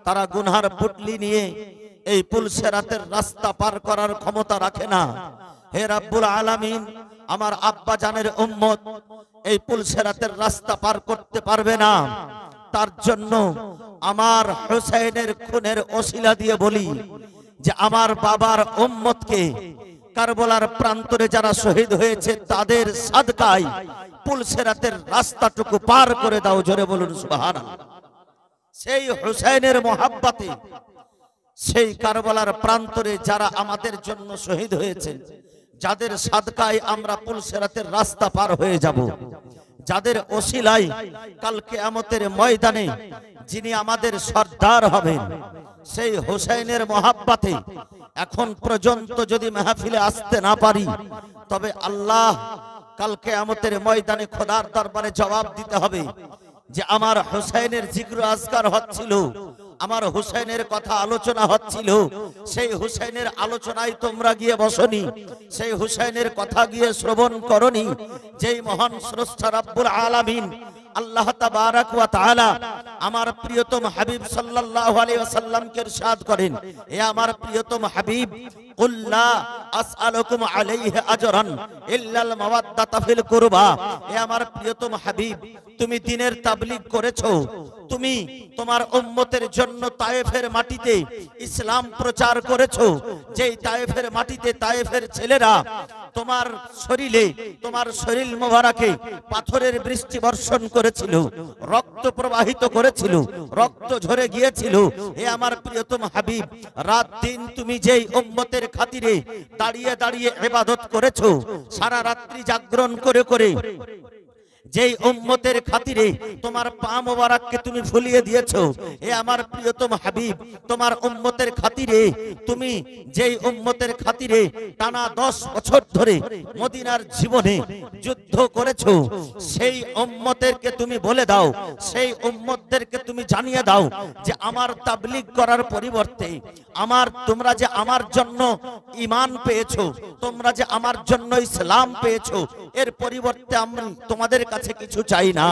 তারা গুনহার পুটলি নিয়ে এই পুলসেরাতের রাস্তা পার করার ক্ষমতা রাখে না। হে রাব্বুল আলামিন, আমার আব্বা জানের উম্মত এই পুলসেরাতের রাস্তা পার করতে পারবে না। তার জন্য আমার হুসাইনের খুনের ওসিলা দিয়ে বলি যে আমার বাবার উম্মতকে কারবালার প্রান্তরে যারা শহীদ হয়েছে তাদের সাদকায় পুলসেরাতের রাস্তাটুকু পার করে দাও। জোরে বলুন সুবহানাল্লাহ। সেই হুসাইনের মোহাব্বতে সেই কারবালার প্রান্তরে যারা আমাদের জন্য শহীদ হয়েছে, যাদের সাদকায় আমরা পুলসেরাতের রাস্তা পার হয়ে যাব, যাদের ওসিলায় কাল কিয়ামতের ময়দানে যিনি আমাদের সর্দার হবেন, সেই হুসাইনের মোহাব্বতে এখন পর্যন্ত যদি মাহফিলে আসতে না পারি, তবে আল্লাহ কাল কিয়ামতের ময়দানে খোদার দরবারে জবাব দিতে হবে যে আমার হুসাইনের জিক্র আজকার হচ্ছিল, আমার হুসাইনের কথা আলোচনা হচ্ছিল, সেই হুসাইনের আলোচনায় তোমরা গিয়ে বসনি, সেই হুসাইনের কথা গিয়ে শ্রবণ করনি। যেই মহান স্রষ্টা রব্বুল আলামিন আল্লাহ তাবারাক ওয়া তাআলা আমার প্রিয়তম হাবিব সাল্লাল্লাহু আলাইহি ওয়াসাল্লামকে ইরশাদ করেন, হে আমার প্রিয়তম হাবিব, কুল লা আসআলুকুম আলাইহি আজরান ইল্লাল মাওয়াদ্দাতা ফিল কুরবা। হে আমার প্রিয়তম হাবিব, তুমি দ্বীনের তাবলীগ করেছো, তুমি তোমার উম্মতের জন্য তায়েফের মাটিতে ইসলাম প্রচার করেছো, যেই তায়েফের মাটিতে তায়েফের ছেলেরা তোমার শরীরে, তোমার শরীর মোবারকে পাথরের বৃষ্টি বর্ষণ করেছিল, রক্ত প্রবাহিত করেছিল, রক্ত ঝরে গিয়েছিল। হে আমার প্রিয়তম হাবিব, রাত দিন তুমি যেই উম্মতের খাতিরে দাঁড়িয়ে দাঁড়িয়ে ইবাদত করেছো, সারা রাত্রি জাগরণ করে করে যেই উম্মতের খাতিরে তোমার পা মোবারককে তুমি ফুলিয়ে দিয়েছো, এ আমার প্রিয়তম হাবিব, তোমার উম্মতের খাতিরে তুমি যেই উম্মতের খাতিরে টানা 10 বছর ধরে মদিনার জীবনে যুদ্ধ করেছো, সেই উম্মতেরকে তুমি বলে দাও, সেই উম্মতদেরকে তুমি জানিয়ে দাও যে আমার তাবলীগ করার পরিবর্তে তোমরা যে আমার জন্য ঈমান পেয়েছো, তোমরা যে আমার জন্য ইসলাম পেয়েছো, এর পরিবর্তে আমি তোমাদের কাছে কিছু চাই না।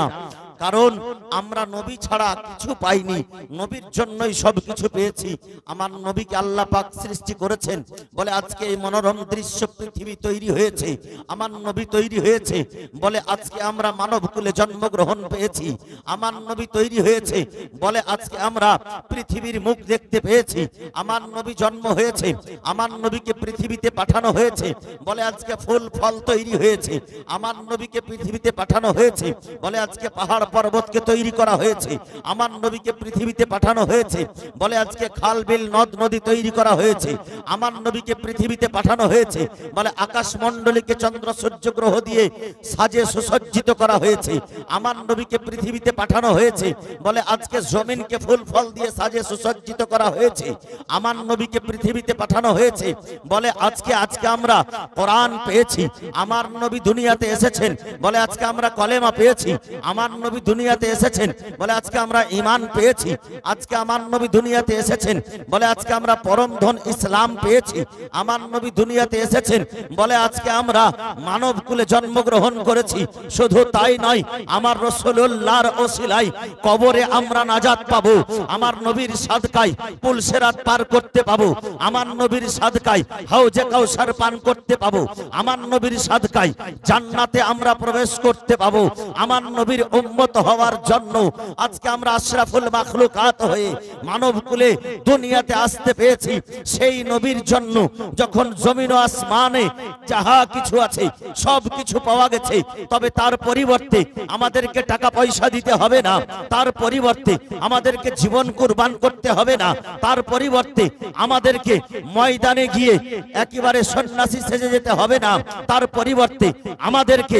কারণ আমরা নবী ছাড়া কিছু পাইনি, নবীর জন্যই সব কিছু পেয়েছি। আমার নবীকে আল্লাহ পাক সৃষ্টি করেছেন বলে আজকে এই মনোরম দৃশ্য পৃথিবী তৈরি হয়েছে, আমার নবী তৈরি হয়েছে বলে আজকে আমরা মানবকুলে জন্মগ্রহণ পেয়েছি, আমার নবী তৈরি হয়েছে বলে আজকে আমরা পৃথিবীর মুখ দেখতে পেয়েছি, আমার নবী জন্ম হয়েছে, আমার নবীকে পৃথিবীতে পাঠানো হয়েছে বলে আজকে ফুল ফল তৈরি হয়েছে, আমার নবীকে পৃথিবীতে পাঠানো হয়েছে বলে আজকে পাহাড় পর্বতকে তৈরি করা হয়েছে, আমার নবীকে পৃথিবীতে পাঠানো হয়েছে বলে আজকে খাল বিল নদ নদী তৈরি করা হয়েছে, আমার নবীকে পৃথিবীতে পাঠানো হয়েছে বলে আকাশ মণ্ডলীকে চন্দ্র সূর্য গ্রহ দিয়ে সাজে সুসজ্জিত করা হয়েছে, আমার নবীকে পৃথিবীতে পাঠানো হয়েছে বলে আজকে জমিনকে ফুল ফল দিয়ে সাজে সুসজ্জিত করা হয়েছে, আমার নবীকে পৃথিবীতে পাঠানো হয়েছে বলে আজকে আমরা কোরআন পেয়েছি, আমার নবী দুনিয়াতে এসেছেন বলে আজকে আমরা কলেমা পেয়েছি, আমার নবী দুনিয়াতে এসেছেন বলে আজকে আমরা ঈমান পেয়েছি, আজকে আমার নবী দুনিয়াতে এসেছেন বলে আজকে আমরা পরম ধন ইসলাম পেয়েছি, আমার নবী দুনিয়াতে এসেছেন বলে আজকে আমরা মানব কুলে জন্মগ্রহণ করেছি। শুধু তাই নয়, আমার রাসূলুল্লাহর ওসিলায় কবরে আমরা নাজাত পাবো, আমার নবীর সাদকায় পুলসেরাত পার করতে পাবো, আমার নবীর সাদকায় হাউজে কাউসার পান করতে পাবো, আমার নবীর সাদকায় জান্নাতে আমরা প্রবেশ করতে পাবো। আমার নবীর উম্মত হওয়ার জন্য আজকে আমরা আশরাফুল মাখলুকাত হয়ে মানব কুলে দুনিয়াতে আসতে পেয়েছি। সেই নবীর জন্য যখন জমিন ও আসমানে যাহা কিছু আছে সব কিছু পাওয়া গেছে, তবে তার পরিবর্তে আমাদেরকে টাকা পয়সা দিতে হবে না, তার পরিবর্তে আমাদেরকে জীবন কুরবান করতে হবে না, তার পরিবর্তে আমাদেরকে ময়দানে গিয়ে একেবারে সন্ন্যাসী সেজে যেতে হবে না, তার পরিবর্তে আমাদেরকে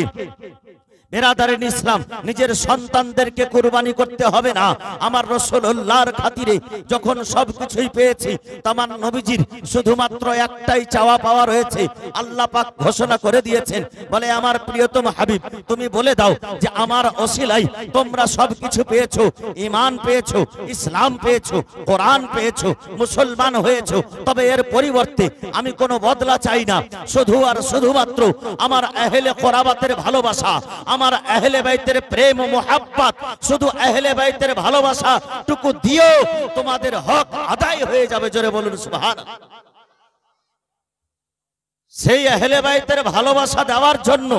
বেরাদারিন ইসলাম নিজের সন্তানদেরকে কুরবানি করতে হবে না। আমার রাসূলুল্লাহর খাতিরে যখন সবকিছুই পেয়েছি, তামান নবীজির শুধুমাত্র একটাই চাওয়া পাওয়া রয়েছে। আল্লাহ পাক ঘোষণা করে দিয়েছেন বলে আমার প্রিয়তম হাবিব তুমি বলে দাও যে আমার ওসিলায় তোমরা সবকিছু পেয়েছো, ঈমান পেয়েছো, ইসলাম পেয়েছো, কোরআন পেয়েছো, মুসলমান হয়েছো, তবে এর পরিবর্তে আমি কোনো বদলা চাই না, শুধু আর শুধুমাত্র আমার আহলে কোরাবাতের ভালোবাসা, আমার আমার আহলে বাইতের প্রেম ও মোহাব্বত, শুধু আহলে বাইতের ভালোবাসা টুকু দিও, তোমাদের হক আদায় হয়ে যাবে। জোরে বলুন সুবহানাল্লাহ। সেই আহলে বাইতের ভালোবাসা দেওয়ার জন্য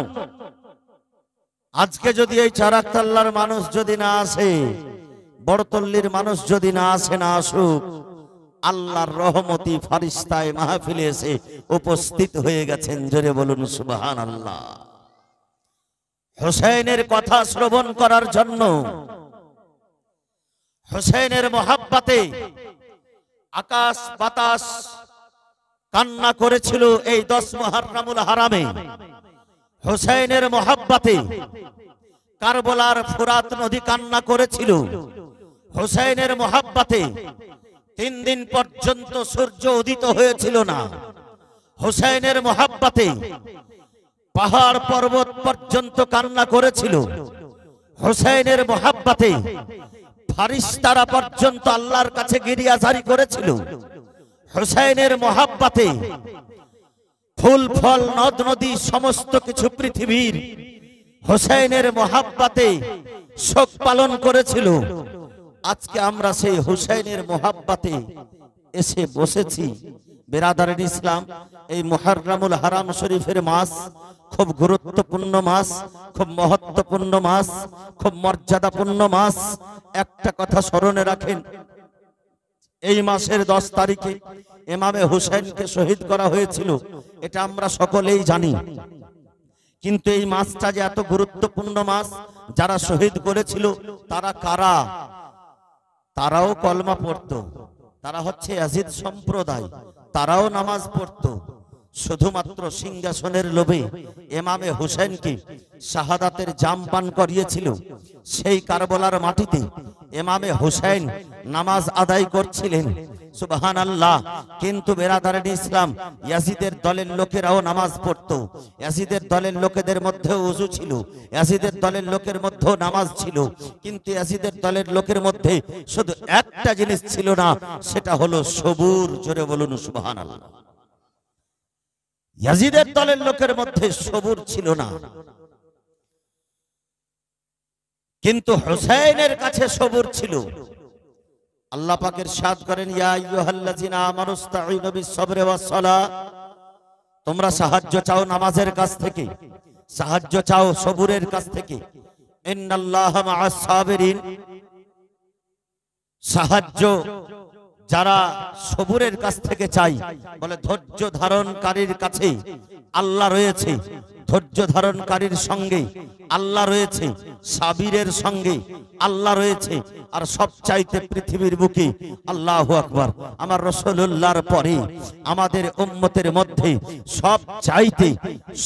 আজকে যদি এই চারাক্তাল্লার মানুষ যদি না আসে, বড়তল্লির মানুষ যদি না আসে, না আসুক, আল্লাহর রহমতি ফারিস্তায় মাহফিলে এসে উপস্থিত হয়ে গেছেন। জোরে বলুন সুবহানাল্লাহ। হুসাইনের কথা শ্রবণ করার জন্য, হুসাইনের মোহাব্বতে আকাশ বাতাস কান্না করেছিল এই 10 মুহররমুল হারামে। হুসাইনের মোহাব্বতে কারবালার ফুরাত নদী কান্না করেছিল। হুসাইনের মোহাব্বতে 3 দিন পর্যন্ত সূর্য উদিত হয়েছিল না। হুসাইনের মোহাব্বতে পাহাড় পর্বত পর্যন্ত কান্না করেছিল। হুসাইনের মোহাব্বতে ফারিস্তারা পর্যন্ত আল্লাহর কাছে গিরিয়াজারি করেছিল। হুসাইনের মোহাব্বতে ফুল ফল নদ নদী সমস্ত কিছু পৃথিবীর হুসাইনের মোহাব্বতে শোক পালন করেছিল। আজকে আমরা সেই হুসাইনের মোহাব্বতে এসে বসেছি। বিরাদারিন ইসলাম, এই মুহররমুল হারাম শরীফের মাস খুব গুরুত্বপূর্ণ মাস, খুব মহত্বপূর্ণ মাস, খুব মর্যাদাপূর্ণ মাস। একটা কথা স্মরণে রাখেন, এই মাসের 10 তারিখে ইমামে হুসাইনকে শহীদ করা হয়েছিল, এটা আমরা সকলেই জানি। কিন্তু এই মাসটা যে এত গুরুত্বপূর্ণ মাস, যারা শহীদ করেছিল তারা কারা? তারাও কলমা পড়তো, তারা হচ্ছে ইয়াজিদ সম্প্রদায়, তারাও নামাজ পড়তো। শুধুমাত্র সিংহাসনের লোভে ইমামে হুসাইনকে শাহাদাতের জাম পান করিয়েছিল। সেই কারবালার মাটিতে ইমামে হুসাইন নামাজ আদায় করছিলেন, সুবহানাল্লাহ। কিন্তু বিরাদারিন ইসলাম, ইয়াজিদের দলের লোকেরাও নামাজ পড়তো। ইয়াজিদের দলের লোকেদের মধ্যেও ওযু ছিল, ইয়াজিদের দলের লোকের মধ্যেও নামাজ ছিল। কিন্তু ইয়াজিদের দলের লোকের মধ্যে শুধু একটা জিনিস ছিল না, সেটা হলো সবুর। জোরে বলুন সুবহানাল্লাহ। ইয়াজিদের দলের লোকের মধ্যে সবুর ছিল না, কিন্তু হুসাইনের কাছে সবুর ছিল। আল্লাহ পাক ইরশাদ করেন, ইয়া আইয়ুহাল্লাযিনা আমানুস্তাঈনু বিস-সাবরি ওয়াস-সালাহ, তোমরা সাহায্য চাও নামাজের কাছ থেকে, সাহায্য চাও সবুরের কাছ থেকে। ইন্নাল্লাহা মা'আস-সাবিরিন, সাহায্য যারা সবুরের কাছ থেকে চাই, বলে ধৈর্য ধারণকারীর কাছে আল্লাহ রয়েছে, ধৈর্য ধারণকারীর সঙ্গে আল্লাহ রয়েছে, সাবিরের সঙ্গে আল্লাহ রয়েছে। আর সবচাইতে পৃথিবীর বুকে, আল্লাহু আকবার, আমার রাসূলুল্লাহর পরে আমাদের উম্মতের মধ্যে সবচাইতে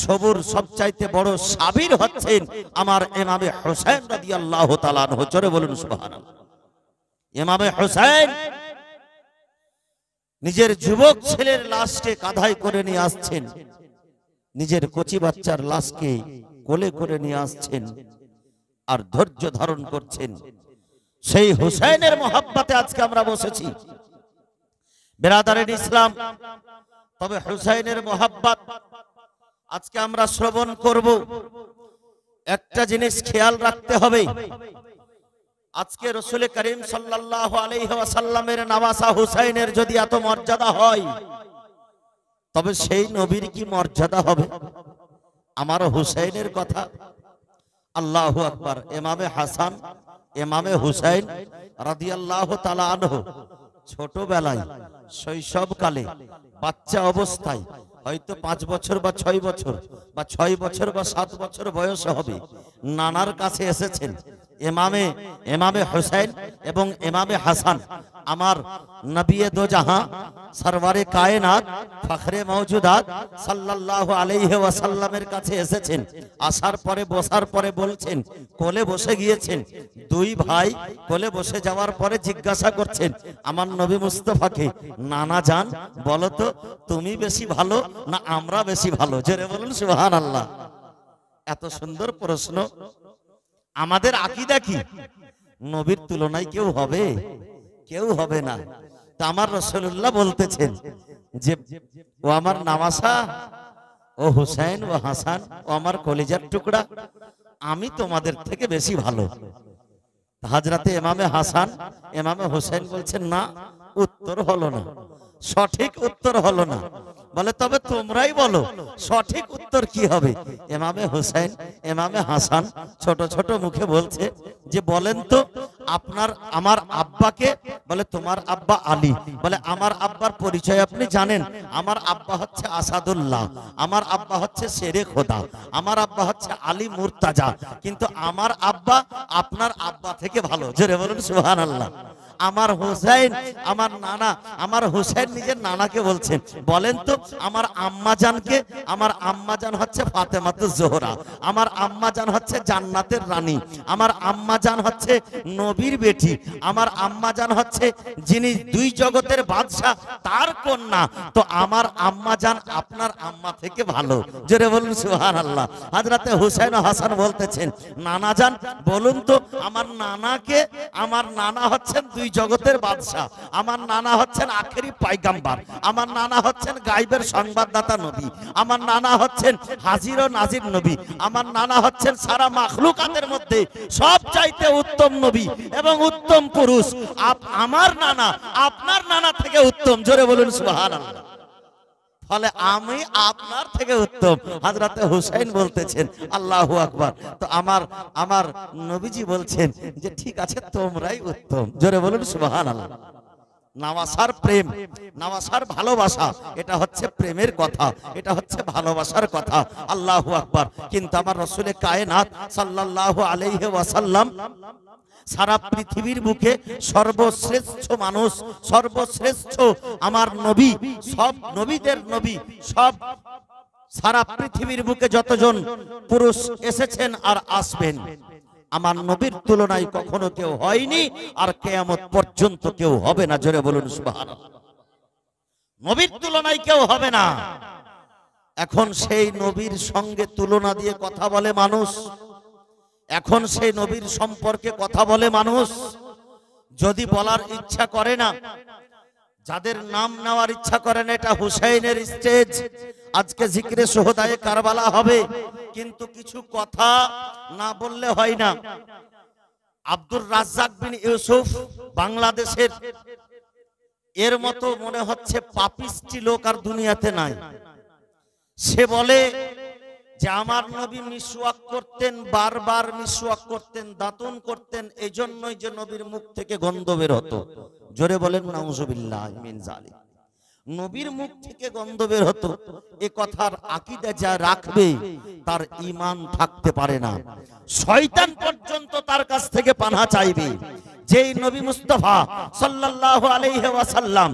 সবুর, সবচাইতে বড় সাবির হচ্ছেন আমার ইমামে হুসাইন রাদিয়াল্লাহু তাআলা আনহু। জোরে বলুন সুবহানাল্লাহ। ইমামে হুসাইন নিজের যুবক ছেলের লাশকে কাঁধায় করে নিয়ে আসছেন, নিজের কচি বাচ্চার লাশকে কোলে করে নিয়ে আসছেন আর ধৈর্য ধারণ করছেন। সেই হুসাইনের মোহাব্বতে আজকে আমরা বসেছি বিরাদারিন ইসলাম। তবে হুসাইনের মোহাব্বত আজকে আমরা শ্রবণ করব। একটা জিনিস খেয়াল রাখতে হবে, আজকে রাসূল করিম সাল্লাল্লাহু আলাইহি ওয়াসাল্লামের নওয়াসা হুসাইনের যদি এত মর্যাদা হয়, তবে সেই নবীর কি মর্যাদা হবে? আমার হুসাইনের কথা, আল্লাহু আকবার। ইমামে হাসান, ইমামে হুসাইন রাদিয়াল্লাহু তাআলা আনহু ছোটবেলায়, শৈশবকালে, বাচ্চা অবস্থায়, হয়তো 5 বছর বা 6 বছর বা 6 বছর বা 7 বছর বয়স হবে, নানার কাছে এসেছেন। ইমামে হুসাইন এবং ইমামে হাসান আমার নবিয়ে দো জাহাঁ সরওয়ারে কায়নাত ফখরে মওজুদাত সাল্লাল্লাহু আলাইহি ওয়াসাল্লামের কাছে এসেছেন। আসার পরে বসার পরে বলছেন, কোলে বসে গিয়েছেন। 2 ভাই কোলে বসে যাওয়ার পরে জিজ্ঞাসা করছেন আমার নবী মুস্তাফাকে, নানা জান বলো তো, তুমি বেশি ভালো না আমরা বেশি ভালো? জোরে বলুন সুবহানাল্লাহ। এত সুন্দর প্রশ্ন। আমাদের আকীদা কি? নবীর তুলনায় কেউ হবে? কেউ হবে না। তা আমার রাসূলুল্লাহ বলতেছেন যে ও আমার নামাসা, ও হুসাইন, ও হাসান, ও আমার কলিজার টুকরা, আমি তোমাদের থেকে বেশি ভালো। হযরতে ইমামে হাসান ইমামে হোসেন বলছেন না, উত্তর হলো না, সঠিক উত্তর হলো না। বলে তবে তোমরাই বলো সঠিক উত্তর কি হবে। ইমামে হোসেন ইমামে হাসান ছোট ছোট মুখে বলছে যে বলেন তো আপনার আমার আব্বাকে। বলে তোমার আব্বা আলী। বলে আমার আব্বার পরিচয় আপনি জানেন? আমার আব্বা হচ্ছে আসাদুল্লাহ, আমার আব্বা হচ্ছে শেরে খোদা, আমার আব্বা হচ্ছে আলী মুর্তাজা, কিন্তু আমার আব্বা আপনার আব্বা থেকে ভালো। জোরে বলুন সুবহানাল্লাহ। আমার হোসেন আমার নানা, আমার হোসেন নিজের নানাকে বলছেন বলেন তো আমার আম্মা জানকে। আমার আম্মা জান হচ্ছে ফাতেমাতুজ জোহরা, আমার আম্মা জান হচ্ছে জান্নাতের রানী, আমার আম্মা জান হচ্ছে নবীর বেটি, আমার আম্মা জান হচ্ছে যিনি দুই জগতের বাদশা তার কন্যা। তো আমার আম্মা জান আপনার আম্মা থেকে ভালো। জোরে বলুন সুবহানাল্লাহ। হযরতে হুসাইন ও হাসান বলতেছেন নানা জান বলুন তো আমার নানাকে। আমার নানা হচ্ছেন দুই জগতের বাদশা, আমার নানা হচ্ছেন আখেরি পয়গম্বর, আমার নানা হচ্ছেন গায়বের সংবাদদাতা নবী, আমার নানা হচ্ছেন হাজির ও নাজির নবী, আমার নানা হচ্ছেন সারা মাখলুকাতের মধ্যে সবচাইতে উত্তম নবী এবং উত্তম পুরুষ। আমার নানা আপনার নানা থেকে উত্তম। জোরে বলুন সুবহানাল্লাহ। ফলে আমি আপনার থেকে উত্তম। হযরতে হুসাইন বলতেছেন আল্লাহু আকবার। তো আমার নবীজি বলছেন যে ঠিক আছে তোমরাই উত্তম। জোরে বলুন সুবহানাল্লাহ। নাওয়াসার প্রেম, নাওয়াসার ভালোবাসা, এটা হচ্ছে প্রেমের কথা, এটা হচ্ছে ভালোবাসার কথা। আল্লাহু আকবার। কিন্তু আমার রাসূলে কায়নাত সাল্লাল্লাহু আলাইহি ওয়াসাল্লাম সারা পৃথিবীর বুকে সর্বশ্রেষ্ঠ মানুষ, সর্বশ্রেষ্ঠ আমার নবী, সব নবীদের নবী, সব সারা পৃথিবীর বুকে যতজন পুরুষ এসেছেন আর আসবেন আমার নবীর তুলনায় কখনো কেউ হয়নি আর কিয়ামত পর্যন্ত কেউ হবে না। জোরে বলুন সুবহানাল্লাহ। নবীর তুলনায় কেউ হবে না। এখন সেই নবীর সঙ্গে তুলনা দিয়ে কথা বলে মানুষ, এখন সেই নবীর সম্পর্কে কথা বলে মানুষ। যদি বলার ইচ্ছা করে না, যাদের নাম নেওয়ার ইচ্ছা করে না, এটা হুসাইনের স্টেজ, আজকে জিকরে শুহাদায়ে কারবালা হবে, কিন্তু কিছু কথা না বললে হয় না। আব্দুর রাজ্জাক বিন ইউসুফ বাংলাদেশের এর মতো মনে হচ্ছে পাপিষ্টি লোক আর দুনিয়াতে নাই। সে বলে যে আমার নবী মিসওয়াক করতেন, বারবার মিসওয়াক করতেন, দাঁতন করতেন, এই জন্যই যে নবীর মুখ থেকে গন্ধ বের হতো। জোরে বলেন নাউজুবিল্লাহি মিন যালিক। নবীর মুখ থেকে গন্ধ বের হতো, এ কথার আকীদা যা রাখবে তার ঈমান থাকতে পারে না। শয়তান পর্যন্ত তার কাছ থেকে পানাহ চাইবে। যেই নবী মুস্তাফা সাল্লাল্লাহু আলাইহি ওয়াসাল্লাম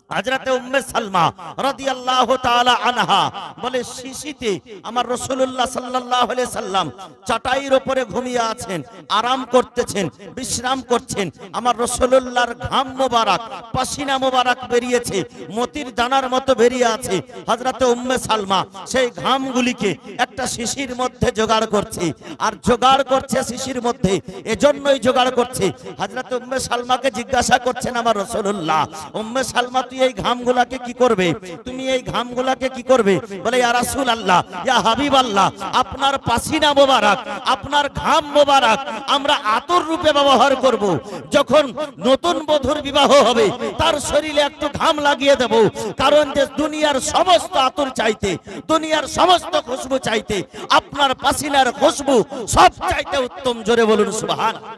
হযরতে উম্মে সালমা রাদিয়াল্লাহু তাআলা আনহা বলে শিশিতে আমার রাসূলুল্লাহ সাল্লাল্লাহু আলাইহি সাল্লাম চাটাইয়ের উপরে ঘুমিয়ে আছেন, আরাম করতেছেন, বিশ্রাম করছেন। আমার রাসূলুল্লাহর ঘাম মোবারক, পাসিনা মোবারক বেরিয়েছে, মতির দানার মতো বেরিয়ে আছে। হযরতে উম্মে সালমা সেই ঘামগুলিকে একটা শিশির মধ্যে জোগাড় করছে, আর জোগাড় করছে শিশির মধ্যে, এজন্যই জোগাড় করছে। হযরতে উম্মে সালমাকে জিজ্ঞাসা করছেন আমার রাসূলুল্লাহ, উম্মে সালমা এই ঘামগুলাকে কি করবে? তুমি এই ঘামগুলাকে কি করবে? বলে ইয়া রাসূলুল্লাহ, ইয়া হাবিবাল্লাহ, আপনার পাসিনা মোবারক, আপনার ঘাম মোবারক আমরা আতর রূপে ব্যবহার করব। যখন নতুন বধূর বিবাহ হবে তার শরীরে একটু ঘাম লাগিয়ে দেব, কারণ যে দুনিয়ার সমস্ত আতর চাইতে, দুনিয়ার সমস্ত খুশবু চাইতে আপনার পাসিনার খুশবু সব চাইতে উত্তম। জোরে বলুন সুবহানাল্লাহ।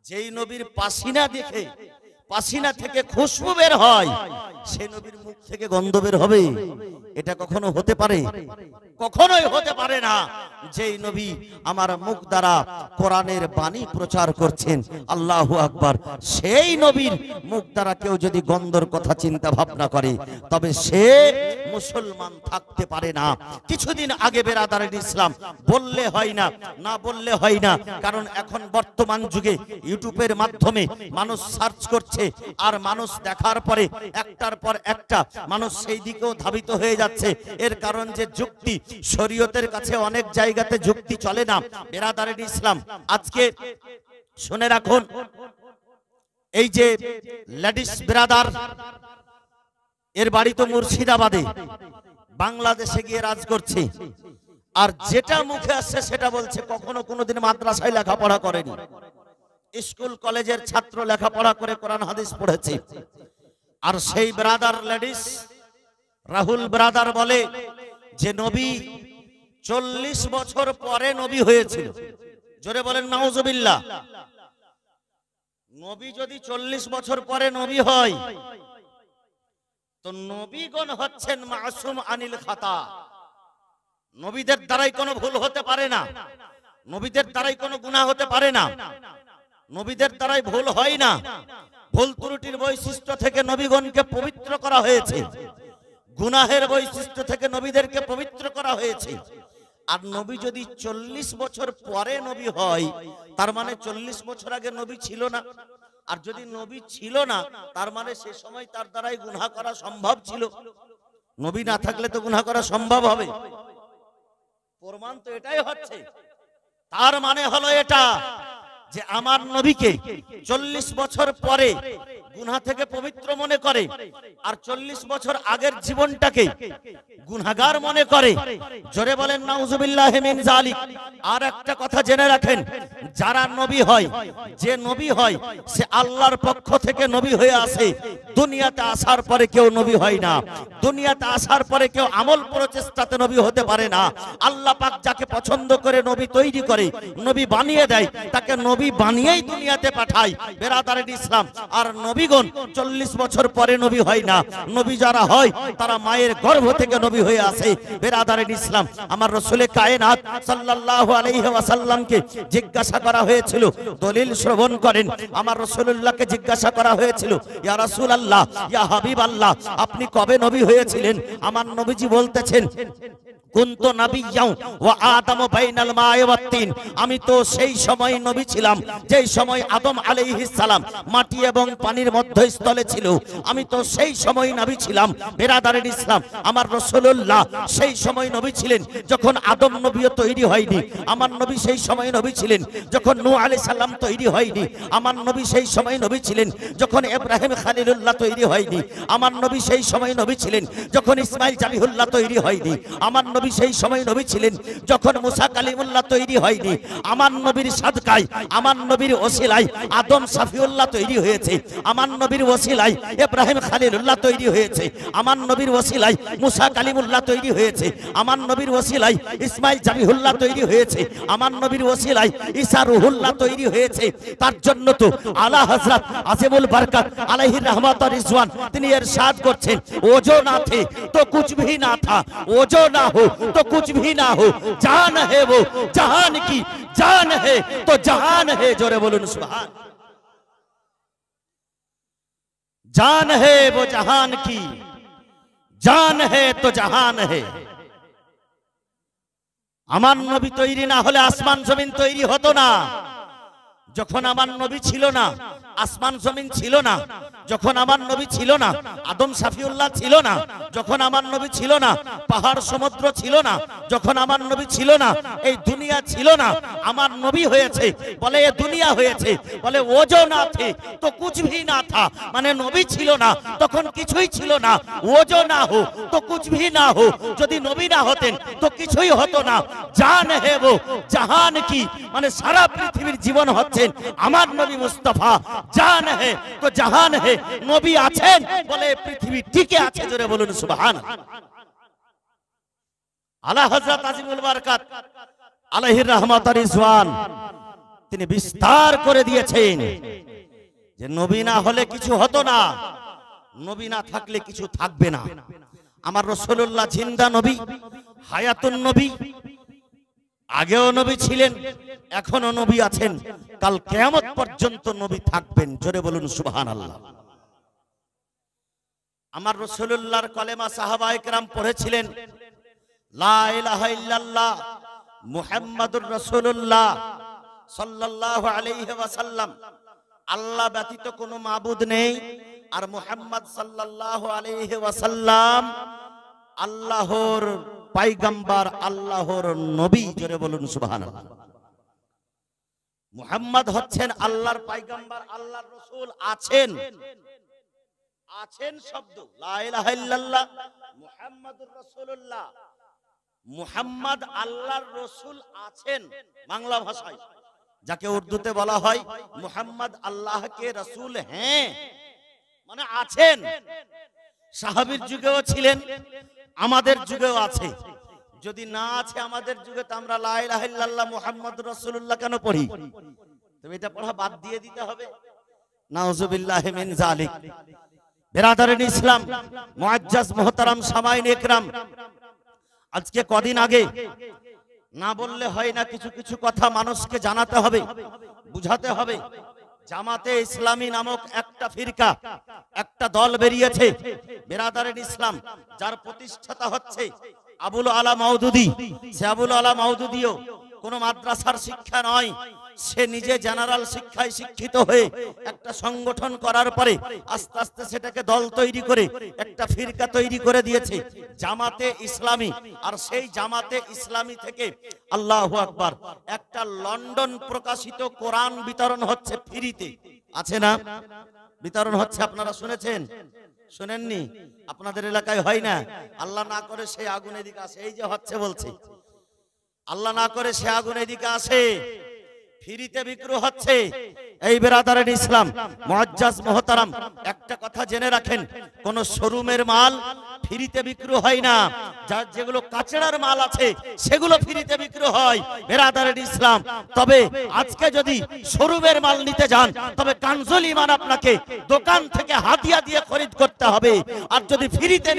যেই নবীর পাসিনা দেখে, পাসিনা থেকে খুশবু বের হয়, সেই নবীর মুখ থেকে গন্ধ বের হবে? এটা কখনো হতে পারে? কখনোই হতে পারে না। যেই নবী আমার মুখ দ্বারা কোরআনের বাণী প্রচার করছেন, আল্লাহু আকবার, সেই নবীর মুখ দ্বারা কেউ যদি গন্ধর কথা চিন্তা ভাবনা করে তবে সে মুসলমান থাকতে পারে না। কিছুদিন আগে বেরাদারের ইসলাম বললে হয় না, না বললে হয় না, কারণ এখন বর্তমান যুগে ইউটিউবের মাধ্যমে মানুষ সার্চ করছে, আর মানুষ দেখার পরে একটার পর একটা মানুষ সেই দিকেও ধাবিত হয়ে যাচ্ছে। এর কারণ যে যুক্তি, শরীয়তের কাছে অনেক জায়গাতে যুক্তি চলে না। বেরাদারের ইসলাম আজকে শুনে রাখুন, এই যে লেডিস ব্রাদার, এর বাড়ি তো মুর্শিদাবাদে, বাংলাদেশে গিয়ে রাজ করছে। আর যেটা মুখে আসছে সেটা বলছে। কখনো কোনোদিন মাদ্রাসায় লেখাপড়া করেনি, স্কুল কলেজের ছাত্র লেখাপড়া করে কোরআন হাদিস পড়েছে। আর সেই ব্রাদার লেডিস রাহুল ব্রাদার বলে যে নবী 40 বছর পরে নবী হয়েছিল। জোরে বলেন নাউজুবিল্লাহ। নবী যদি 40 বছর পরে নবী হয়, তো নবীগণ হচ্ছেন মাসুম আনিল খাতা। নবীদের দ্বারাই কোনো ভুল হতে পারে না, নবীদের দ্বারাই কোনো গুনাহ হতে পারে না, নবীদের দ্বারাই ভুল হয় না। ভুল ত্রুটির বৈশিষ্ট্য থেকে নবীগণকে পবিত্র করা হয়েছে, গুনাহের বৈশিষ্ট্য থেকে নবীদেরকে পবিত্র করা হয়েছে। আর নবী যদি 40 বছর পরে নবী হয়, তার মানে 40 বছর আগে নবী ছিল না। আর যদি নবী ছিল না, তার মানে সে সময় তার দ্বারাই গুনাহ করা সম্ভব ছিল। নবী না থাকলে তো গুনাহ করা সম্ভব হবে। প্রমাণ তো এটাই হচ্ছে। তার মানে হলো এটা যে আমার নবীকে 40 বছর পরে গুনাহ থেকে পবিত্র মনে করে, আর 40 বছর আগের জীবনটাকে গুনাহগার মনে করে। জোরে বলেন নাউজুবিল্লাহি মিন যালিক। আর একটা কথা জেনে রাখেন, যারা নবী হয়, যে নবী হয় সে আল্লাহর পক্ষ থেকে নবী হয়ে আসে। দুনিয়াতে আসার পরে কেউ নবী হয় না, দুনিয়াতে আসার পরে কেউ আমল প্রচেষ্টাতে নবী হতে পারে না। আল্লাহ পাক যাকে পছন্দ করে নবী তৈরি করে, নবী বানিয়ে দেয়, তাকে নবী বানিয়েই দুনিয়াতে পাঠায়। বেরাদারে ইসলাম। আর নবীগণ 40 বছর পরে নবী হয় না। নবী যারা হয় তারা মায়ের গর্ভ থেকে নবী হয়ে আসে। বেরাদারে ইসলাম। আমার রাসূলে কায়নাত সাল্লাল্লাহু আলাইহি ওয়াসাল্লামকে জিজ্ঞাসা করা হয়েছিল, দলিল শ্রবণ করেন। আমার রাসূলুল্লাহকে জিজ্ঞাসা করা হয়েছিল, ইয়া রাসূলুল্লাহ, ইয়া হাবিবাল্লাহ, আপনি কবে নবী হয়েছিলেন? আমার নবীজি বলতেছেন, কুনতু নাবিয়্যাও ওয়া আদামু বাইনাল মা'i ওয়াত তিন। আমি তো সেই সময় নবী ছিলাম যেই সময় আদম আলাইহিস সালাম মাটি এবং পানির মধ্যস্থলে ছিল। আমি তো সেই সময় নবী ছিলাম। বেরাদারের ইসলাম। আমার রাসূলুল্লাহ সেই সময় নবী ছিলেন যখন আদম নবীও তৈরি হয়নি। আমার নবী সেই সময় নবী ছিলেন যখন নূহ আলাইহিস সালাম তৈরি হয়নি। আমার নবী সেই সময় নবী ছিলেন যখন ইব্রাহিম খলিলুল্লাহ তৈরি হয়নি। আমার নবী সেই সময় নবী ছিলেন যখন ইসমাইল জাবিহুল্লাহ তৈরি হয়নি। আমার নবী সেই সময় নবী ছিলেন যখন মুসা কালিমুল্লাহ তৈরি হয়নি। আমার নবীর সাদকায়, আমার নবীর ওসিলায় আদম সাফিউল্লাহ তৈরি হয়েছে। আমার নবীর ওসিলায় ইব্রাহিম খলিলুল্লাহ তৈরি হয়েছে। আমার নবীর ওসিলায় মুসা কালিমুল্লাহ তৈরি হয়েছে। আমার নবীর ওসিলায় ইসমাইল জাবিহুল্লাহ তৈরি হয়েছে। আমার নবীর ওসিলায় ঈসা রুহুল্লাহ তৈরি হয়েছে। তার জন্য তো আলা হযরত আজিমুল বরকত আলাইহি रहमत और रिजवान তিনি ইরশাদ করছেন, ওজো না থে তো কুছ ভি না থা, ওজো না हो तो कुछ भी ना हो, जान है वो जहान की, जान है तो जहान है। जोरे बोलून सुभान। जान है वो जहान की, जान है तो जहान है। আমার নবী তৈরি না হলে আসমান জমিন তৈরি হতো না। যখন আমার নবী ছিল না, আসমান জমিন ছিল না। যখন আমার নবী ছিল না, আদম সাফিউল্লাহ ছিল না। যখন আমার নবী ছিল না, পাহাড় সমুদ্র ছিল না। যখন আমার নবী ছিল না, এই দুনিয়া ছিল না। আমার নবী হয়েছে বলে এ দুনিয়া হয়েছে। বলে ওজো না থে তো কুছ ভি না থা, মানে নবী ছিল না তখন কিছুই ছিল না। ওজো না হো তো কুছ ভি না হো, যদি নবী না হতেন তো কিছুই হতো না। জান হে वो জাহান কি, মানে সারা পৃথিবীর জীবন হচ্ছেন আমার নবী মুস্তাফা। জান হে তো জাহান হে, নবী আছেন বলে পৃথিবী টিকে আছে। জোরে বলুন সুবহানাল্লাহ। আলা হযরত আজিমুল বরকত আলাইহি रहमत और रिजवान তিনি বিস্তার করে দিয়েছেন যে নবী না হলে কিছু হতো না, নবী না থাকলে কিছু থাকবে না। আমার রাসূলুল্লাহ জিন্দা নবী, হায়াতুন নবী, আগেও নবী ছিলেন, এখনো নবী আছেন, কাল কিয়ামত পর্যন্ত নবী থাকবেন। জোরে বলুন সুবহানাল্লাহ। আমার রাসূলুল্লাহর কলেমা সাহাবায়ে কেরাম পড়েছিলেন, লা ইলাহা ইল্লাল্লাহ মুহাম্মাদুর রাসূলুল্লাহ সাল্লাল্লাহু আলাইহি ওয়াসাল্লাম। আল্লাহ ব্যতীত কোনো মাবুদ নেই, আর মুহাম্মদ সাল্লাল্লাহু আলাইহি ওয়াসাল্লাম আল্লাহর পয়গম্বর, আল্লাহর নবী। জোরে বলুন সুবহানাল্লাহ। মুহাম্মদ হচ্ছেন আল্লাহর পয়গম্বর, আল্লাহর রাসূল। আছেন, আছেন শব্দ লা ইলাহা ইল্লাল্লাহ মুহাম্মাদুর রাসূলুল্লাহ মুহাম্মদ আল্লাহর রসুল আছেন বাংলা ভাষায়, যাকে উর্দুতে বলা হয় মুহাম্মদ আল্লাহ কে রসুল হ্যাঁ, মানে আছেন। সাহাবীর যুগেও ছিলেন, আমাদের যুগেও আছে। যদি না আছে আমাদের যুগে, তো আমরা লা ইলাহা ইল্লাল্লাহ মুহাম্মাদুর রাসূলুল্লাহ কেন পড়ি? তবে এটা পড়া বাদ দিয়ে দিতে হবে। নাউযুবিল্লাহি মিন যালিক। বিরাদারিন ইসলাম, মুআজ্জাজ মুহতারাম সামাইন ইকরাম, আজকে কদিন আগে না বললে হয় না, কিছু কিছু কথা মানুষকে জানাতে হবে, বুঝাতে হবে। জামাতে ইসলামী নামক একটা ফিরকা, একটা দল বেরিয়েছে, বিরাদারিন ইসলাম, যার প্রতিষ্ঠাতা হচ্ছে আবুল আলা মাওদুদী। সে আবুল আলা মাওদুদীও কোন মাদ্রাসার শিক্ষা নয়, সে নিজে জেনারেল শিক্ষায় শিক্ষিত হয়ে একটা সংগঠন করার পরে আস্তে আস্তে সেটাকে দল তৈরি করে একটা ফিরকা তৈরি করে দিয়েছে, জামাতে ইসলামী। আর সেই জামাতে ইসলামী থেকে আল্লাহু আকবার একটা লন্ডন প্রকাশিত কোরআন বিতরণ হচ্ছে ফ্রিতে, আছে না? বিতরণ হচ্ছে, আপনারা শুনেছেন? শুনেননি? আপনাদের এলাকায় হয় না? আল্লাহ না করে সেই আগুন এদিকে আসে, এই যে হচ্ছে বলছে, আল্লাহ না করে সে আগুন এদিকে আসে, ফ্রিতে বিক্রি হচ্ছে। এই বিরাদারিন ইসলাম, মুআজ্জাজ মুহতারাম, একটা কথা জেনে রাখেন, কোন শোরুমের মাল ফ্রিতে বিক্রি হয় না। যার যেগুলো কাচড়ার মাল আছে সেগুলো ফ্রিতে বিক্রি হয়, বিরাদারিন ইসলাম। তবে আজকে যদি শোরুমের মাল নিতে যান, তবে কানজুল ঈমান আপনাকে দোকান থেকে হাদিয়া দিয়ে খরিদ করতে হবে। আর যদি ফ্রিতে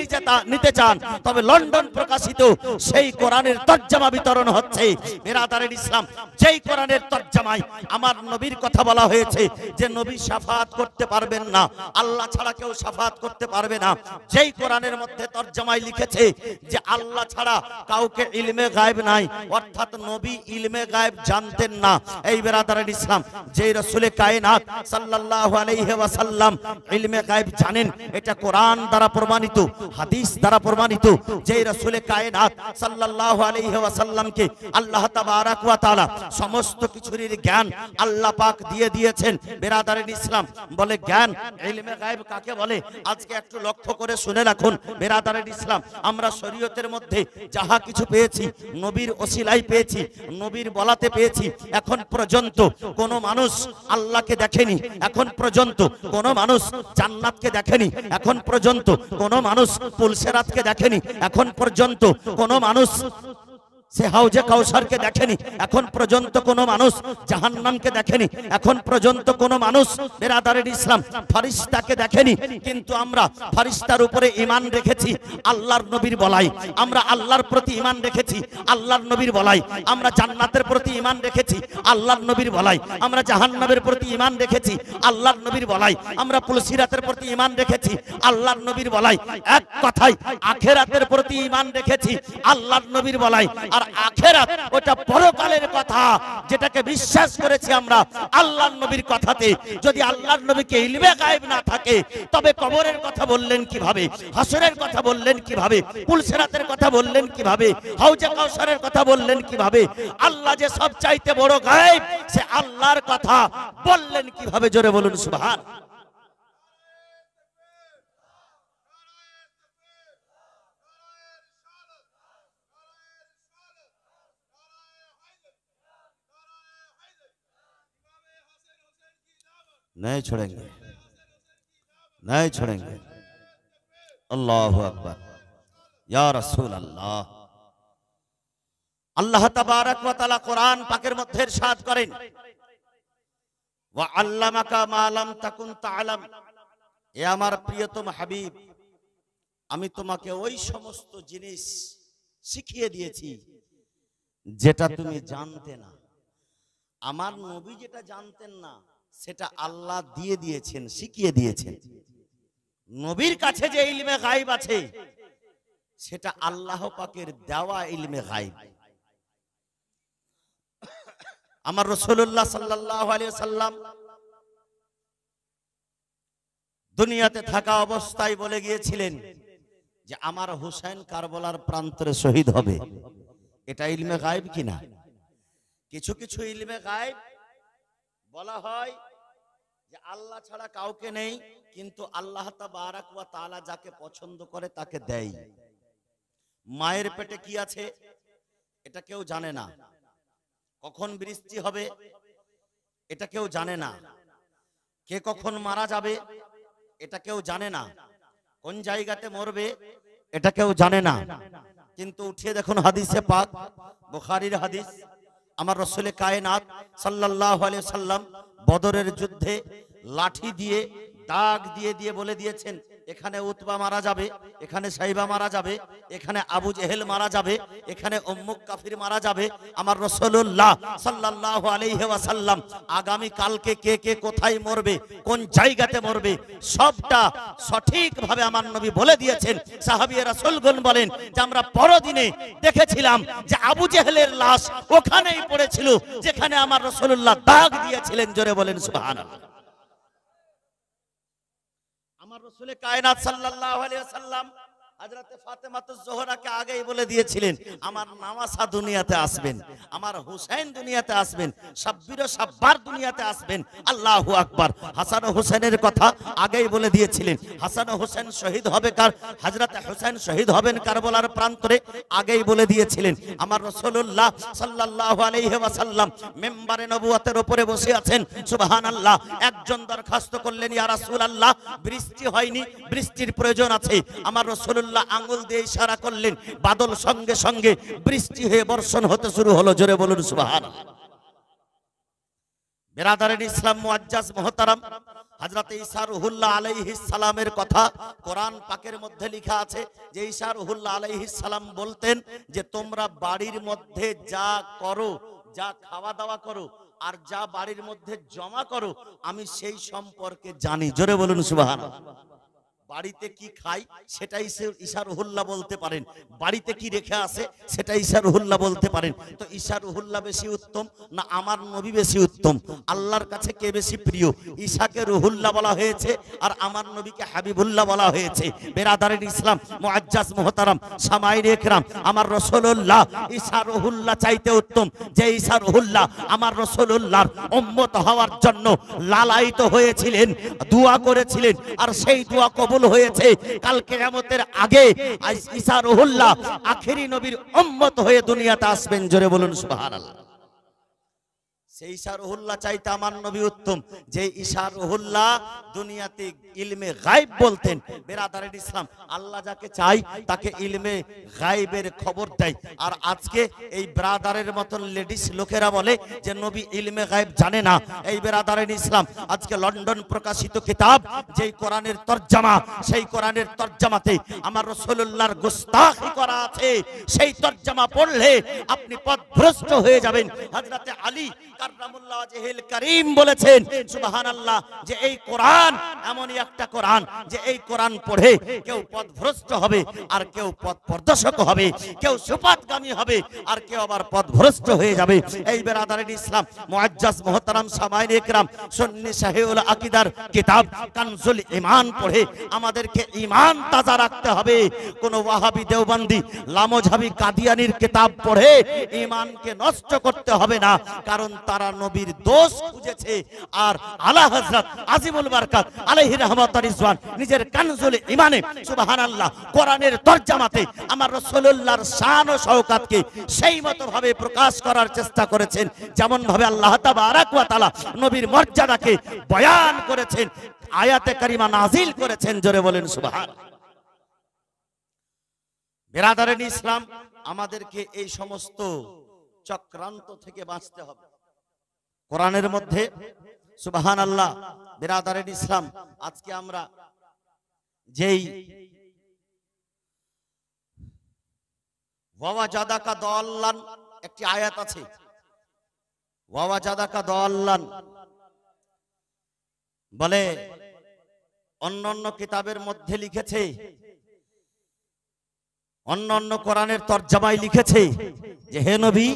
নিতে চান, তবে লন্ডন প্রকাশিত সেই কোরআনের তরজমা বিতরণ হচ্ছে। বিরাদারিন ইসলাম, যেই কোরআনের তরজমায় আমার নবীর কথা বলা হয়েছে যে নবী শাফাত করতে পারবেন না, আল্লাহ ছাড়া কেউ শাফাত করতে পারবে না, যেই কোরআনের মধ্যে তরজমায় লিখেছে যে আল্লাহ ছাড়া কাউকে ইলমে গায়েব নাই, অর্থাৎ নবী ইলমে গায়েব জানতেন না। এই বিরাদারিন ইসলাম, যেই রাসূলে কায়নাত সাল্লাল্লাহু আলাইহি ওয়াসাল্লাম ইলমে গায়েব জানেন, এটা কোরআন দ্বারা প্রমাণিত, হাদিস দ্বারা প্রমাণিত। যেই রাসূলে কায়নাত সাল্লাল্লাহু আলাইহি ওয়াসাল্লামকে আল্লাহ তাবারাক ওয়া তাআলা সমস্ত কিছুর জ্ঞান আল্লাহ পাক দিয়ে দিয়েছেন। বিরাদারিন ইসলাম বলে জ্ঞান, ইলমে গায়েব কাকে বলে? আজকে একটু লক্ষ্য করে শুনে রাখুন বিরাদারিন ইসলাম, আমরা শরীয়তের মধ্যে যাহা কিছু পেয়েছি নবীর ওসিলায় পেয়েছি, নবীর বলাতে পেয়েছি। এখন পর্যন্ত কোন মানুষ আল্লাহকে দেখেনি, এখন পর্যন্ত কোন মানুষ জান্নাতকে দেখেনি, এখন পর্যন্ত কোন মানুষ পুলসেরাতকে দেখেনি, এখন পর্যন্ত কোন মানুষ সে হাউজে কাউসারকে দেখেনি, এখন পর্যন্ত কোন মানুষ জাহান্নামকে দেখেনি, এখন পর্যন্ত কোন মানুষ বিরাদারিন ইসলাম ফেরেশতাকে দেখেনি। কিন্তু আমরা ফেরেশতার উপরে ঈমান রেখেছি আল্লাহর নবীর বলাই, আমরা আল্লাহর প্রতি ঈমান রেখেছি আল্লাহর নবীর বলাই, আমরা জান্নাতের প্রতি ঈমান রেখেছি আল্লাহর নবীর বলাই, আমরা জাহান্নামের প্রতি ঈমান রেখেছি আল্লাহর নবীর বলাই, আমরা পুলসিরাতের প্রতি ঈমান রেখেছি আল্লাহর নবীর বলাই। এক কথায় আখিরাতের প্রতি ঈমান রেখেছি আল্লাহর নবীর বলাই। আর আখিরাত ওটা পরকালের কথা, যেটাকে বিশ্বাস করেছি আমরা আল্লাহর নবীর কথাতে। যদি আল্লাহর নবীকে ইলমে গায়েব না থাকে, তবে কবরের কথা বললেন কিভাবে, হাসরের কথা বললেন কিভাবে, পুলসিরাতের কথা বললেন কিভাবে, হাউজে কাউসারের কথা বললেন কিভাবে? আল্লাহ যে সব চাইতে বড় গায়েব, সে আল্লাহর কথা বললেন কিভাবে? জোরে বলুন সুবহান। नहीं छोड़ेंगे, नहीं छोड़ेंगे। अल्लाहु अकबर, या रसूल अल्लाह। আল্লাহ তাবারাক ওয়া তাআলা কোরআন পাকের মধ্যে ইরশাদ করেন, ওয়া আল্লামাকা মা লাম তাকুন তা'লাম। এ আমার প্রিয়তম হাবিব, আমি তোমাকে ওই সমস্ত জিনিস শিখিয়ে দিয়েছি যেটা তুমি জানতে না। আমার নবী যেটা জানতেন না, সেটা আল্লাহ দিয়ে দিয়েছেন, শিখিয়ে দিয়েছেন। নবীর কাছে যে ইলমে গায়েব আছে, সেটা আল্লাহ পাকের দেওয়া ইলমে গায়েব। আমার রাসূলুল্লাহ সাল্লাল্লাহু আলাইহি ওয়াসাল্লাম দুনিয়াতে থাকা অবস্থায় বলে গিয়েছিলেন যে আমার হুসাইন কারবালার প্রান্তরে শহীদ হবে। এটা ইলমে গায়েব কিনা? কিছু কিছু ইলমে গায়েব বলা হয় যে আল্লাহ ছাড়া কাউকে নেই, কিন্তু আল্লাহ তাবারাক ওয়া তাআলা যাকে পছন্দ করে তাকে দেয়। মায়ের পেটে কি আছে এটা কেউ জানে না, কখন বৃষ্টি হবে এটা কেউ জানে না, কে কখন মারা যাবে এটা কেউ জানে না, কোন জায়গাতে মরবে এটা কেউ জানে না। কিন্তু উঠিয়ে দেখুন হাদিসে পাক, বুখারীর হাদিস, আমার রাসূল কায়নাত সাল্লাল্লাহু আলাইহি সাল্লাম বদরের যুদ্ধে লাঠি দিয়ে দাগ দিয়ে দিয়ে বলে দিয়েছেন এখানে উতবা মারা যাবে, এখানে সাইবা মারা যাবে, এখানে আবু জেহেল মারা যাবে, এখানে উম্মুক কাফির মারা যাবে। আমার রাসূলুল্লাহ সাল্লাল্লাহু আলাইহি ওয়াসাল্লাম আগামী কালকে কে কে কোথায় মরবে, কোন জায়গাতে মরবে, সবটা সঠিকভাবে আমার নবী বলে দিয়েছেন। সাহাবীয়ে রাসূলগণ বলেন যে আমরা পরদিনে দেখেছিলাম যে আবু জেহেলের লাশ ওখানেই পড়েছিল যেখানে আমার রাসূলুল্লাহ দাগ দিয়েছিলেন। জোরে বলেন সুবহানাল্লাহ। আমার রাসূল কায়নাত সাল্লাল্লাহু আলাইহি ওয়াসাল্লাম হযরতে ফাতেমাতুজ জোহরাকে আগেই বলে দিয়েছিলেন আমার নামাসা দুনিয়াতে আসবেন, আমার হুসাইন দুনিয়াতে আসবেন, শাব্বির ও শাব্বার দুনিয়াতে আসবেন। আল্লাহু আকবার। হাসান ও হুসাইনের কথা আগেই বলে দিয়েছিলেন। হাসান ও হুসাইন শহীদ হবে কার, হযরতে হুসাইন শহীদ হবেন কারবালার প্রান্তরে, আগেই বলে দিয়েছিলেন। আমার রাসূলুল্লাহ সাল্লাল্লাহু আলাইহি ওয়াসাল্লাম মিম্বারে নবুয়তের উপরে বসে আছেন। সুবহানাল্লাহ। একজন দরখাস্ত করলেন ইয়া রাসূলুল্লাহ বৃষ্টি হয়নি, বৃষ্টির প্রয়োজন আছে। আমার রাসূলুল্লাহ আঙ্গুল দিয়ে ইশারা করলেন, বাদল সঙ্গে সঙ্গে বৃষ্টি হয়ে বর্ষণ হতে শুরু হলো। জোরে বলুন সুবহানাল্লাহ। বিরাদারিন ইসলাম মুআজ্জাজ মুহতারাম, হযরতে ঈসা রূহুল্লাহ আলাইহিস সালামের কথা কোরআন পাকের মধ্যে লেখা আছে যে ঈসা রূহুল্লাহ আলাইহিস সালাম বলতেন যে তোমরা বাড়ির মধ্যে যা করো, যা খাওয়া দাওয়া করো আর যা বাড়ির মধ্যে জমা করো আমি সেই সম্পর্কে জানি। জোরে বলুন সুবহানাল্লাহ। বাড়িতে কি খাই সেটাই ঈসা রূহুল্লাহ বলতে পারেন, বাড়িতে কি রেখে আসে সেটা ঈসা রূহুল্লাহ বলতে পারেন। তো ঈসা রূহুল্লাহ বেশি উত্তম না আমার নবী বেশি উত্তম? আল্লাহর কাছে কে বেশি প্রিয়? ঈসাকে রূহুল্লাহ বলা হয়েছে আর আমার নবীকে হাবিবুল্লাহ বলা হয়েছে। বিরাদারিন ইসলাম মুআজ্জাজ মুহতারাম সামাইরে ইকরাম, আমার রাসূলুল্লাহ ঈসা রূহুল্লাহ চাইতে উত্তম। যে ঈসা রূহুল্লাহ আমার রাসূলুল্লাহর উম্মত হওয়ার জন্য লালায়িত হয়েছিলেন, দোয়া করেছিলেন, আর সেই দোয়া কবুল হয়েছে। কাল কিয়ামতের আগে ঈসা রূহুল্লাহ আখেরি নবীর উম্মত হয়ে দুনিয়াতে আসবেন। জোরে বলুন সুবহানাল্লাহ। সেই ঈসা রূহুল্লাহ চাইতে আমার নবী উত্তম। যে ঈসা রূহুল্লাহ দুনিয়াতে ইলমে গায়ব বলতেন। বিরাদারিন ইসলাম, আল্লাহ যাকে চাই তাকে ইলমে গায়বের খবর দেয়। আর আজকে এই ব্রাদারের মতন লেডিস লোকেরা বলে যে নবী ইলমে গায়ব জানে না। এই বিরাদারিন ইসলাম, আজকে লন্ডন প্রকাশিত কিতাব যেই কোরআনের তরজমা, সেই কোরআনের তরজমাতে আমার রাসূলুল্লাহর গুস্তাখি করা আছে। সেই তরজমা পড়লে আপনি পথভ্রষ্ট হয়ে যাবেন। হযরতে আলী কাররামুল্লাহ ওয়াজহিল কারীম বলেছেন সুবহানাল্লাহ যে এই কোরআন এমনই একটা কোরআন যে এই কোরআন পড়ে কেউ পথভ্রষ্ট হবে আর কেউ পথ প্রদর্শক হবে, কেউ সুপথগামী হবে আর কেউ আবার পথভ্রষ্ট হয়ে যাবে। এই বিরাদারিন ইসলাম মুআজ্জাজ মুহতারাম সামাইনে ইকরাম, সুন্নি সাহিহুল আকীদার কিতাব কানজুল ঈমান পড়ে আমাদেরকে ঈমান তাজা রাখতে হবে। কোন ওয়াহাবি দেওবন্দি লামোঝাবি কাদিয়ানির কিতাব পড়ে ঈমানকে নষ্ট করতে হবে না, কারণ তারা নবীর দোষ খুঁজেছে। আর আলা হযরত আজিমুল বারকাত আলাইহি রাহমাত ওয়া রিজওয়ান নিজের কানজুল ঈমানে সুবহানাল্লাহ কোরআনের তরজমাতে আমার রাসূলুল্লাহর শান ও শওকাতকে সেই মতো ভাবে প্রকাশ করার চেষ্টা করেছেন যেমন ভাবে আল্লাহ তাবারাক ওয়া তাআলা নবীর মর্যাদাকে বয়ান করেছেন, আয়াতে কারিমা নাজিল করেছেন। জোরে বলেন সুবহানাল্লাহ। বিরাদারিন ইসলাম, আমাদেরকে এই সমস্ত চক্রান্ত থেকে বাঁচতে হবে। কোরআনের মধ্যে সুবহানাল্লাহ বিরাদারিন ইসলাম, আজকে আমরা যেই ওয়াওয়াজাদাকা দাল্লান একটি আয়াত আছে, ওয়াওয়াজাদাকা দাল্লান বলে অন্যান্য কিতাবের মধ্যে লিখেছে, অন্যান্য কোরআনের তরজমায় লিখেছে যে হে নবী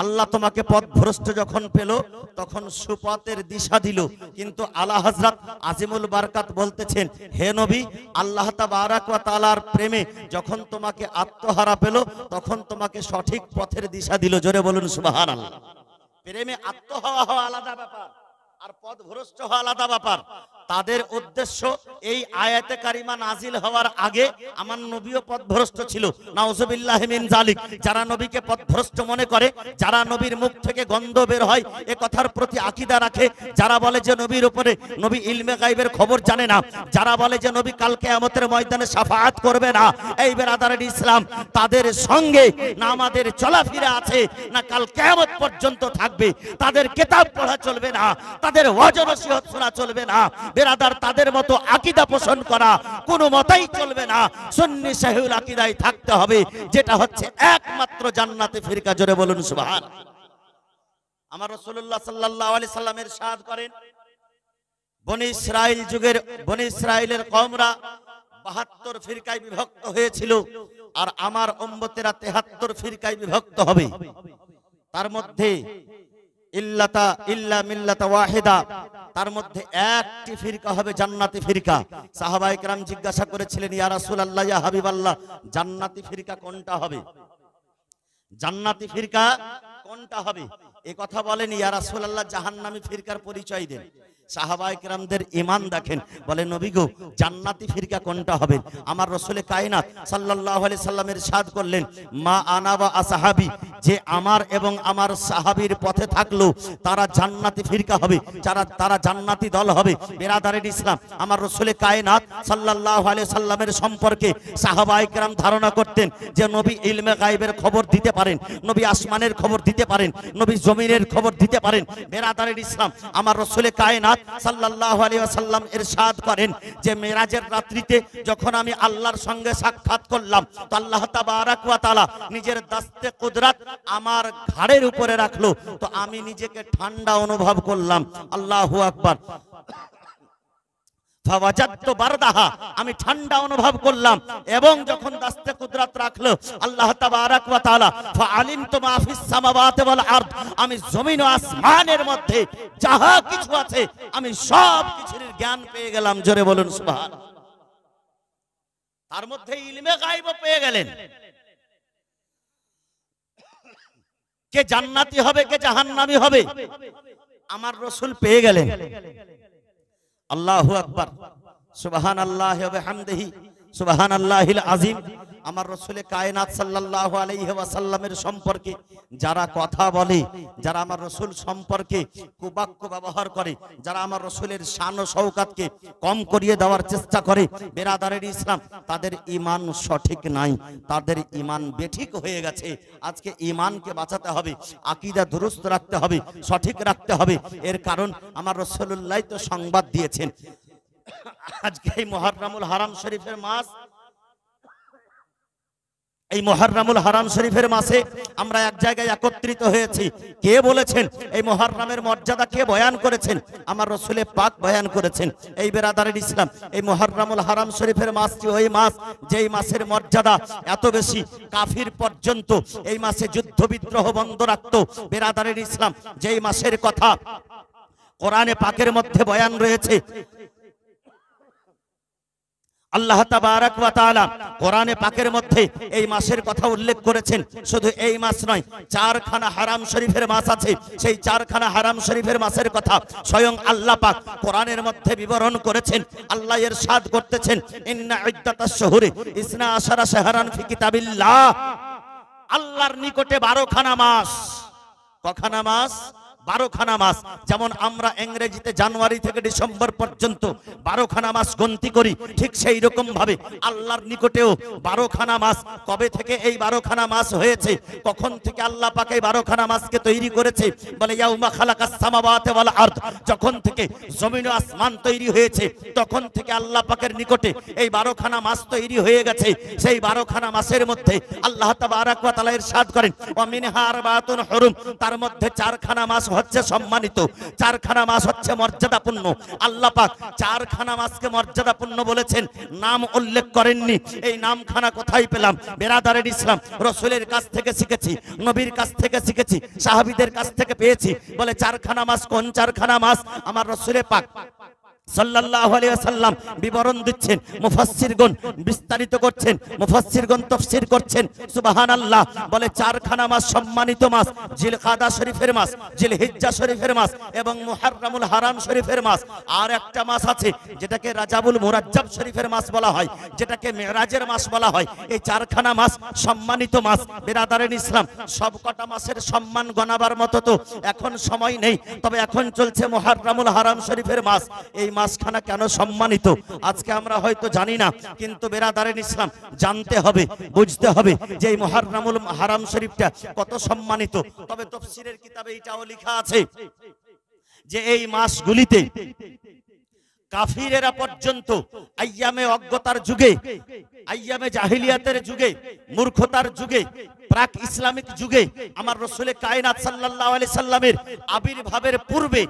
আল্লাহ তোমাকে পথভ্রষ্ট যখন পেল তখন সুপথের দিশা দিল। কিন্তু আলা হযরত আজিমুল বারকাত বলতেছেন হে নবী আল্লাহ তাবারাক ওয়া তাআলার প্রেমে যখন তোমাকে আত্মহারা পেল তখন তোমাকে সঠিক পথের দিশা দিল। জোরে বলুন সুবহানাল্লাহ। প্রেমে আত্মহারা হওয়া আলাদা ব্যাপার আর পথভ্রষ্ট হওয়া আলাদা ব্যাপার। তাদের উদ্দেশ্য এই আয়াতে কারিমা নাজিল হওয়ার আগে আমার নবীও পথভ্রষ্ট ছিল, নাউজুবিল্লাহি মিন জালিক। যারা নবীকে পথভ্রষ্ট মনে করে, যারা নবীর মুখ থেকে গন্ধ বের হয় এ কথার প্রতি আকীদা রাখে, যারা বলে যে নবীর উপরে নবী ইলমে গায়বের খবর জানে না, যারা বলে যে নবী কাল কিয়ামতের ময়দানে শাফাআত করবে না, এই বেরাদারের ইসলাম, তাদের সঙ্গে না আমাদের চলাফেরা আছে, না কাল কিয়ামত পর্যন্ত থাকবে। তাদের কিতাব পড়া চলবে না, তাদের ওয়াজ নসিহত শোনা চলবে না বেরাদার। তাদের মতো আকীদা পোষণ করা কোনো মতেই চলবে না। সুন্নি সহিহুল আকীদায় থাকতে হবে, যেটা হচ্ছে একমাত্র জান্নাতে ফিরকা। জোরে বলুন সুবহান। আমার রাসূলুল্লাহ সাল্লাল্লাহু আলাইহি সাল্লাম ইরশাদ করেন, বনি ইসরাইল যুগের বনি ইসরাইলের কওমরা 72 ফিরকায় বিভক্ত হয়েছিল, আর আমার উম্মতেরা 73 ফিরকায় বিভক্ত হবে। তার মধ্যে ইল্লা মিল্লাতা ওয়াহিদা, তার মধ্যে একটি ফিরকা হবে জান্নাতি ফিরকা। সাহাবায়ে কেরাম জিজ্ঞাসা করেছিলেন, ইয়া রাসূলুল্লাহ, ইয়া হাবিবাল্লাহ, জান্নাতি ফিরকা কোনটা হবে? জান্নাতি ফিরকা কোনটা হবে? এই কথা বলেন, ইয়া রাসূলুল্লাহ, জাহান্নামী ফিরকার পরিচয় দেন। সাহাবায়ে কেরামদের ঈমান দেখেন, বলে নবী গো, জান্নাতি ফিরকা কোনটা হবে? আমার রাসূলে কায়নাত সাল্লাল্লাহু আলাইহি সাল্লামের ইরশাদ করলেন, মা আনা ওয়া আসহাবি, যে আমার এবং আমার সাহাবীর পথে থাকলো তারা জান্নাতি ফিরকা হবে, তারা জান্নাতি দল হবে। বেরাদারের ইসলাম, আমার রাসূলে কায়নাত সাল্লাল্লাহু আলাইহি সাল্লামের সম্পর্কে সাহাবায়ে কেরাম ধারণা করতেন যে নবী ইলমে গায়বের খবর দিতে পারেন, নবী আসমানের খবর দিতে পারেন, নবী জমিনের খবর দিতে পারেন। বেরাদারের ইসলাম, আমার রাসূলে কায়নাত সাল্লাল্লাহু আলাইহি ওয়াসাল্লাম ইরশাদ করেন যে মেরাজের রাত্রিতে যখন আমি আল্লাহর সঙ্গে সাক্ষাৎ করলাম, তো আল্লাহ তাবারাক ওয়া তাআলা নিজের দাস্তে কুদরত আমার ঘাড়ের উপরে রাখলো, তো আমি নিজেকে ঠান্ডা অনুভব করলাম। আল্লাহু আকবার। ফাওয়াজাদতু বারদাহা, আমি ঠান্ডা অনুভব করলাম। এবং যখন দাস্তে কুদরত রাখলো আল্লাহ তাবারাক ওয়া তাআলা, ফাআলিমতু মা ফিস সামাওয়াতি ওয়াল আরদ, আমি জমিন ও আসমানের মধ্যে যাহা কিছু আছে আমি সব কিছুর জ্ঞান পেয়ে গেলাম। জোরে বলুন সুবহান। তার মধ্যে ইলমে গায়ব পেয়ে গেলেন। কে জান্নাতি হবে, কে জাহান্নামী হবে, আমার রাসূল পেয়ে গেলেন। আল্লাহু আকবার, সুবহানাল্লাহি ওয়া বিহামদিহি, সুবহানাল্লাহিল আযীম। আমার রাসূলে কায়নাত সাল্লাল্লাহু আলাইহি ওয়াসাল্লামের সম্পর্কে যারা কথা বলে, যারা আমার রাসূল সম্পর্কে কুবাক্য ব্যবহার করে, যারা আমার রাসূলের শান ও শওকতকে কম করিয়ে দেওয়ার চেষ্টা করে, বেরাদারের ইসলাম, তাদের ঈমান সঠিক নাই, তাদের ঈমান বেঠিক হয়ে গেছে। আজকে ঈমানকে বাঁচাতে হবে, আকীদা দুরুস্ত রাখতে হবে, সঠিক রাখতে হবে। এর কারণ আমার রাসূলুল্লাহ তো সংবাদ দিয়েছেন। আজকে এই মুহররমুল হারাম শরীফের মাস, এই মুহররমুল হারাম শরীফের মাসে আমরা এক জায়গায় একত্রিত হয়েছি। কে বলেছেন এই মুহররমের মর্যাদা? কে বয়ান করেছেন? আমার রাসূলে পাক বয়ান করেছেন। এই বেরাদারের ইসলাম, এই মুহররমুল হারাম শরীফের মাসটি ওই মাস যেই মাসের মর্যাদা এত বেশি, কাফির পর্যন্ত এই মাসে যুদ্ধ বিদ্রোহ বন্ধ রাখতো। বেরাদারের ইসলাম, যেই মাসের কথা কোরআনে পাকের মধ্যে বয়ান রয়েছে, আল্লাহ তাবারাক ওয়া তাআলা কোরআনে পাকের মধ্যে এই মাসের কথা উল্লেখ করেছেন। শুধু এই মাস নয়, চারখানা হারাম শরীফের মাস আছে। সেই চারখানা হারাম শরীফের মাসের কথা স্বয়ং আল্লাহ পাক কোরআনের মধ্যে বিবরণ করেছেন। আল্লাহ ইরশাদ করতেছেন, ইন্না ইদ্দাতাশ শুহুরি ইসনা আশারা শাহরান ফি কিতাবিল্লাহ, আল্লাহর নিকটে 12খানা মাস। কখানা মাস? 12খানা মাস। যেমন আমরা ইংরেজিতে জানুয়ারি থেকে ডিসেম্বর পর্যন্ত 12খানা মাস গণতি করি, ঠিক সেই রকম ভাবে আল্লাহর নিকটেও 12খানা মাস। কবে থেকে এই 12খানা মাস হয়েছে? কখন থেকে আল্লাহ পাক এই 12খানা মাসকে তৈরি করেছে? বলে ইয়াউমা খালাকাস সামাওয়াতি ওয়াল আরদ, যখন থেকে জমিন ও আসমান তৈরি হয়েছে তখন থেকে আল্লাহ পাকের নিকটে এই 12খানা মাস তৈরি হয়ে গেছে। সেই 12খানা মাসের মধ্যে আল্লাহ তাবারাক ওয়া তাআলা ইরশাদ করেন, ওয়া মিনহা আরবাতুন হুরুম, তার মধ্যে 4খানা মাস হচ্ছে সম্মানিত, 4খানা মাস হচ্ছে মর্যাদাপূর্ণ। আল্লাহ পাক 4খানা মাসকে মর্যাদাপূর্ণ বলেছেন, নাম উল্লেখ করেননি। এই নামখানা কোথায় পেলাম? বেরাদারের ইসলাম, রাসূলের কাছ থেকে শিখেছি, নবীর কাছ থেকে শিখেছি, সাহাবীদের কাছ থেকে পেয়েছি। বলে 4খানা মাস। কোন 4খানা মাস? আমার রাসূলে পাক সাল্লাল্লাহু আলাইহি ওয়াসাল্লাম বিবরণ দিচ্ছেন, মুফাসসিরগণ বিস্তারিত করছেন, মুফাসসিরগণ তাফসীর করছেন। সুবহানাল্লাহ। বলে চারখানা মাস সম্মানিত মাস, জিলকাদা শরীফের মাস, জিলহিজ্জা শরীফের মাস এবং মুহররমুল হারাম শরীফের মাস। আর একটা মাস আছে যেটাকে রাজাবুল মুরাজ্জাব শরীফের মাস বলা হয়, যেটাকে মেরাজের মাস বলা হয়। এই চারখানা মাস সম্মানিত মাস। বিরাদারেন ইসলাম, সবকটা মাসের সম্মান গণাবার মতো তো এখন সময় নেই, তবে এখন চলছে মুহররমুল হারাম শরীফের মাস। এই মাসখানা কেন সম্মানিত আজকে আমরা হয়তো জানি না, কিন্তু বিরাদারেন ইসলাম জানতে হবে, বুঝতে হবে যে এই মুহররমুল হারাম শরীফটা কত সম্মানিত। তবে তাফসীরের কিতাবে এটাও লেখা আছে যে এই মাসগুলিতে কাফিরেরা পর্যন্ত আইয়ামে অজ্ঞতার যুগে, আইয়ামে জাহিলিয়াতের যুগে, মূর্খতার যুগে, প্রাক ইসলামিক যুগে আমার রাসূল কায়নাত সাল্লাল্লাহু আলাইহি সাল্লামের আবির্ভাবের পূর্বে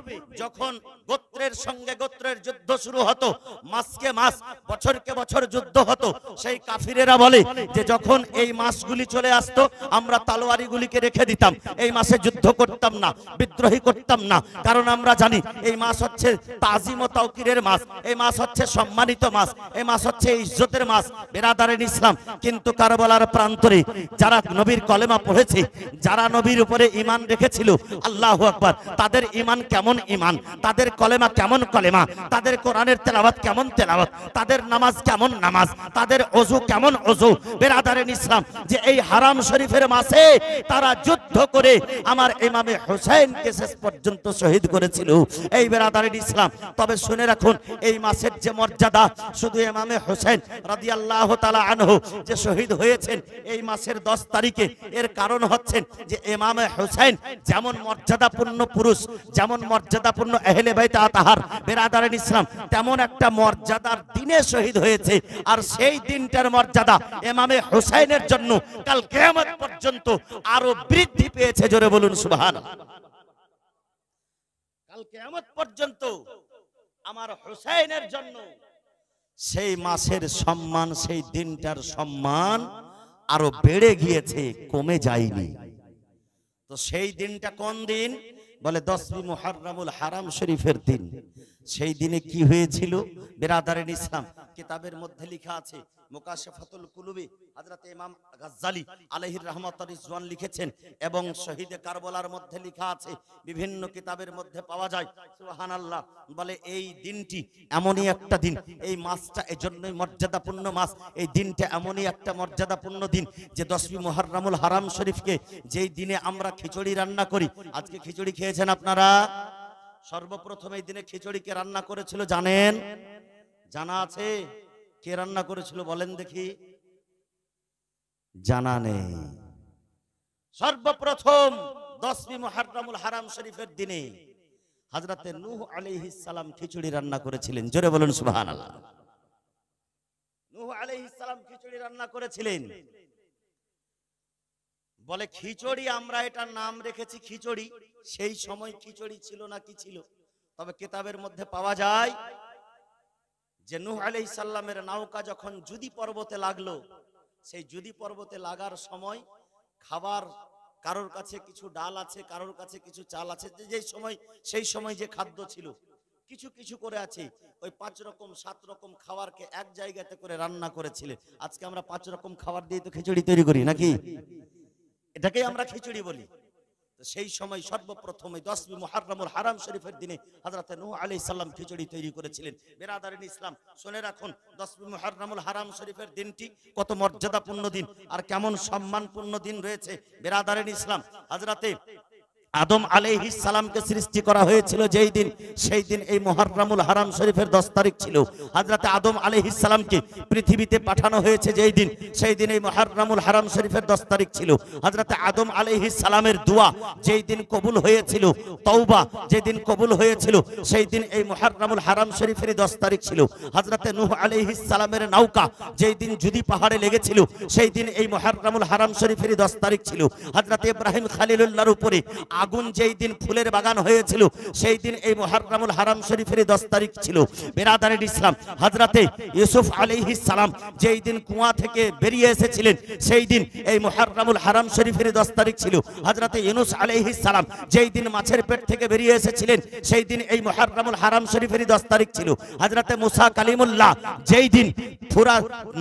যখন গোত্রের সঙ্গে গোত্রের যুদ্ধ শুরু হতো, মাসকে মাস, বছরকে বছর যুদ্ধ হতো, সেই কাফিরেরা বলে যে যখন এই মাসগুলি চলে আসতো আমরা তলোয়ারিগুলিকে রেখে দিতাম, এই মাসে যুদ্ধ করতাম না, বিদ্রোহী করতাম না, কারণ আমরা জানি এই মাস হচ্ছে তাজিম ও তাওকিরের মাস, এই মাস হচ্ছে সম্মানিত মাস, এই মাস হচ্ছে ইজ্জতের মাস। বিরাদারেন ইসলাম, কিন্তু কারবালার প্রান্তরে যারা নবীর কলেমা পড়েছে, যারা নবীর উপরে ঈমান রেখেছিল, আল্লাহু আকবার, তাদের ঈমান কেমন ঈমান, তাদের কলেমা কেমন কলেমা, তাদের কোরআনের তেলাওয়াত কেমন তেলাওয়াত, তাদের নামাজ কেমন নামাজ, তাদের ওযু কেমন ওযু। বিরাদারেন ইসলাম, যে এই হারাম শরীফের মাসে তারা যুদ্ধ করে আমার ইমামে হুসাইনকে শেষ পর্যন্ত শহীদ করেছিল। এই বিরাদারেন ইসলাম, তবে শুনে রাখুন এই মাসের যে মর্যাদা, শুধু ইমামে হুসাইন রাদিয়াল্লাহু তাআলা আনহু যে শহীদ হয়েছেন এই মাসের 10 তারিখে, এর কারণ হচ্ছে যে ইমামে হুসাইন যেমন মর্যাদাপূর্ণ পুরুষ, যেমন মর্যাদাপূর্ণ আহলে বাইত আতাহার, বিরাদারেন ইসলাম, তেমন একটা মর্যাদার দিনে শহীদ হয়েছে। আর সেই দিনটার মর্যাদা ইমামে হুসাইনের জন্য কাল কিয়ামত পর্যন্ত আরো বৃদ্ধি পেয়েছে। জোরে বলুন সুবহানাল্লাহ। কাল কিয়ামত পর্যন্ত আমার হুসাইনের জন্য সেই মাসের সম্মান, সেই দিনটার সম্মান আরো বেড়ে গিয়েছে, কমে যায়নি। তো সেই দিনটা কোন দিন? বলে 10 মুহররমুল হারাম শরীফের দিন। সেই দিনে কি হয়েছিল? বিরাদারেন ইসলাম, কিতাবের মধ্যে লেখা আছে, মুকাশফাতুল কুলুবি হযরত ইমাম গাজ্জালি আলাইহির রাহমাতুর রিজওয়ান লিখেছেন, এবং শহীদে কারবালার মধ্যে লেখা আছে, বিভিন্ন কিতাবের মধ্যে পাওয়া যায়। সুবহানাল্লাহ। বলে এই দিনটি এমনই একটা দিন, এই মাসটা এজন্যই মর্যাদাপূর্ণ মাস, এই দিনটা এমনই একটা মর্যাদাপূর্ণ দিন যে 10 মুহররমুল হারাম শরীফকে যেই দিনে আমরা খিচুড়ি রান্না করি। আজকে খিচুড়ি খেয়েছেন আপনারা? সর্বপ্রথম এই দিনে খিচুড়িকে রান্না করেছিল জানেন? জানা আছে? কে রান্না করেছিল বলেন দেখি? জানা নেই। সর্বপ্রথম 10 মুহররমুল হারাম শরীফের দিনে হযরতে নূহ আলাইহিস সালাম খিচুড়ি রান্না করেছিলেন। জোরে বলুন সুবহানাল্লাহ। নূহ আলাইহিস সালাম খিচুড়ি রান্না করেছিলেন। বলে খিচুড়ি, আমরা এটার নাম রেখেছি খিচুড়ি, সেই সময় খিচুড়ি ছিল না কি ছিল? তবে কিতাবের মধ্যে পাওয়া যায় যে নূহ আলাইহিস সালামের নৌকা যখন জুদি পর্বতে লাগলো, সেই জুদি পর্বতে লাগার সময় খাবার, কারোর কাছে কিছু ডাল আছে, কারোর কাছে কিছু চাল আছে, যেই সময় সেই সময় যে খাদ্য ছিল কিছু কিছু করে আছে, ওই 5 রকম 7 রকম খাবারকে এক জায়গাতে করে রান্না করেছিলেন। আজকে আমরা 5 রকম খাবার দিয়ে তো খিচুড়ি তৈরি করি নাকি? এটাকেই আমরা খিচুড়ি বলি। তো সেই সময় সর্বপ্রথম 10 মুহররমুল হারাম শরীফের দিনে হযরতে নূহ আলাইহিস সালাম খিচুড়ি তৈরি করেছিলেন। বিরাদারিন ইসলাম, শুনে রাখুন 10 মুহররমুল হারাম শরীফের দিনটি কত মর্যাদাপূর্ণ দিন আর কেমন সম্মানপূর্ণ দিন রয়েছে। বিরাদারিন ইসলাম, হযরতে আদম আলাইহিস সালামকে সৃষ্টি করা হয়েছিল যেই দিন, সেই দিন এই মুহররমুল হারাম শরীফের 10 তারিখ ছিল। হযরতে আদম আলাইহিস সালামকে পৃথিবীতে পাঠানো হয়েছে যেই দিন, সেই দিন এই মুহররমুল হারাম শরীফের 10 তারিখ ছিল। হযরতে আদম আলাইহিস সালামের দোয়া যেই দিন কবুল হয়েছিল, তওবা যেই দিন কবুল হয়েছিল, সেই দিন এই মুহররমুল হারাম শরীফের 10 তারিখ ছিল। হযরতে নূহ আলাইহিস সালামের নৌকা যেই দিন জুদি পাহাড়ে লেগেছিল, সেই দিন এই মুহররমুল হারাম শরীফের 10 তারিখ ছিল। হযরতে ইব্রাহিম খলিলুল্লাহর উপরে আগুন যেই দিন ফুলের বাগান হয়েছিল সেই দিন এই মুহররমুল হারাম শরীফের 10 তারিখ ছিল। বিরাদারিন ইসলাম, হযরতে ইউসুফ আলাইহিস সালাম যেই দিন কুয়া থেকে বেরিয়ে এসেছিলেন সেই দিন এই মুহররমুল হারাম শরীফের 10 তারিখ ছিল। হযরতে ইউনূস আলাইহিস সালাম যেই দিন মাছের পেট থেকে বেরিয়ে এসেছিলেন সেই দিন এই মুহররমুল হারাম শরীফের 10 তারিখ ছিল। হযরতে মুসা কালিমুল্লাহ যেই দিন পুরা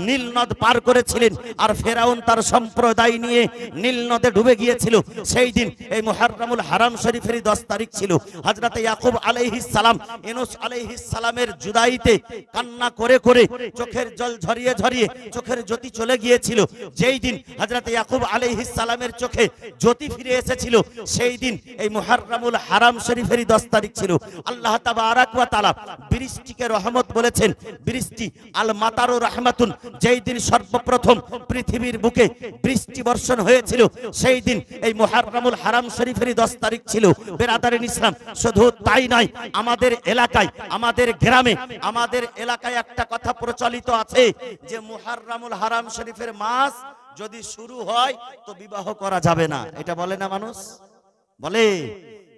নীল নদ পার করেছিলেন আর ফেরাউন তার সম্প্রদায় নিয়ে নীল নদে ডুবে গিয়েছিল সেই দিন এই মুহররমুল হারাম শরীফের 10 তারিখ ছিল। হযরতে ইয়াকুব আলাইহিস সালাম ইউনূস আলাইহিস সালামের জুদাইতে কান্না করে করে চোখের জল ঝরিয়ে ঝরিয়ে চোখের জ্যোতি চলে গিয়েছিল যেই দিন হযরতে ইয়াকুব আলাইহিস সালামের চোখে জ্যোতি ফিরে এসেছিল সেই দিন এই মুহররমুল হারাম শরীফের 10 তারিখ ছিল। আল্লাহ তাবারাক ওয়া তাআলা বৃষ্টিকে রহমত বলেছেন, বৃষ্টি আল মাতারু রাহমাতুন, যেই দিন সর্বপ্রথম পৃথিবীর বুকে বৃষ্টি বর্ষণ হয়েছিল সেই দিন এই মুহররমুল হারাম শরীফের 10 তারিখ ছিল। বিরাদারিন ইসলাম, শুধু তাই নয়, আমাদের এলাকায়, আমাদের গ্রামে, আমাদের এলাকায় একটা কথা প্রচলিত আছে যে মুহররমুল হারাম শরীফের মাস যদি শুরু হয় তো বিবাহ করা যাবে না। এটা বলে না মানুষ? বলে।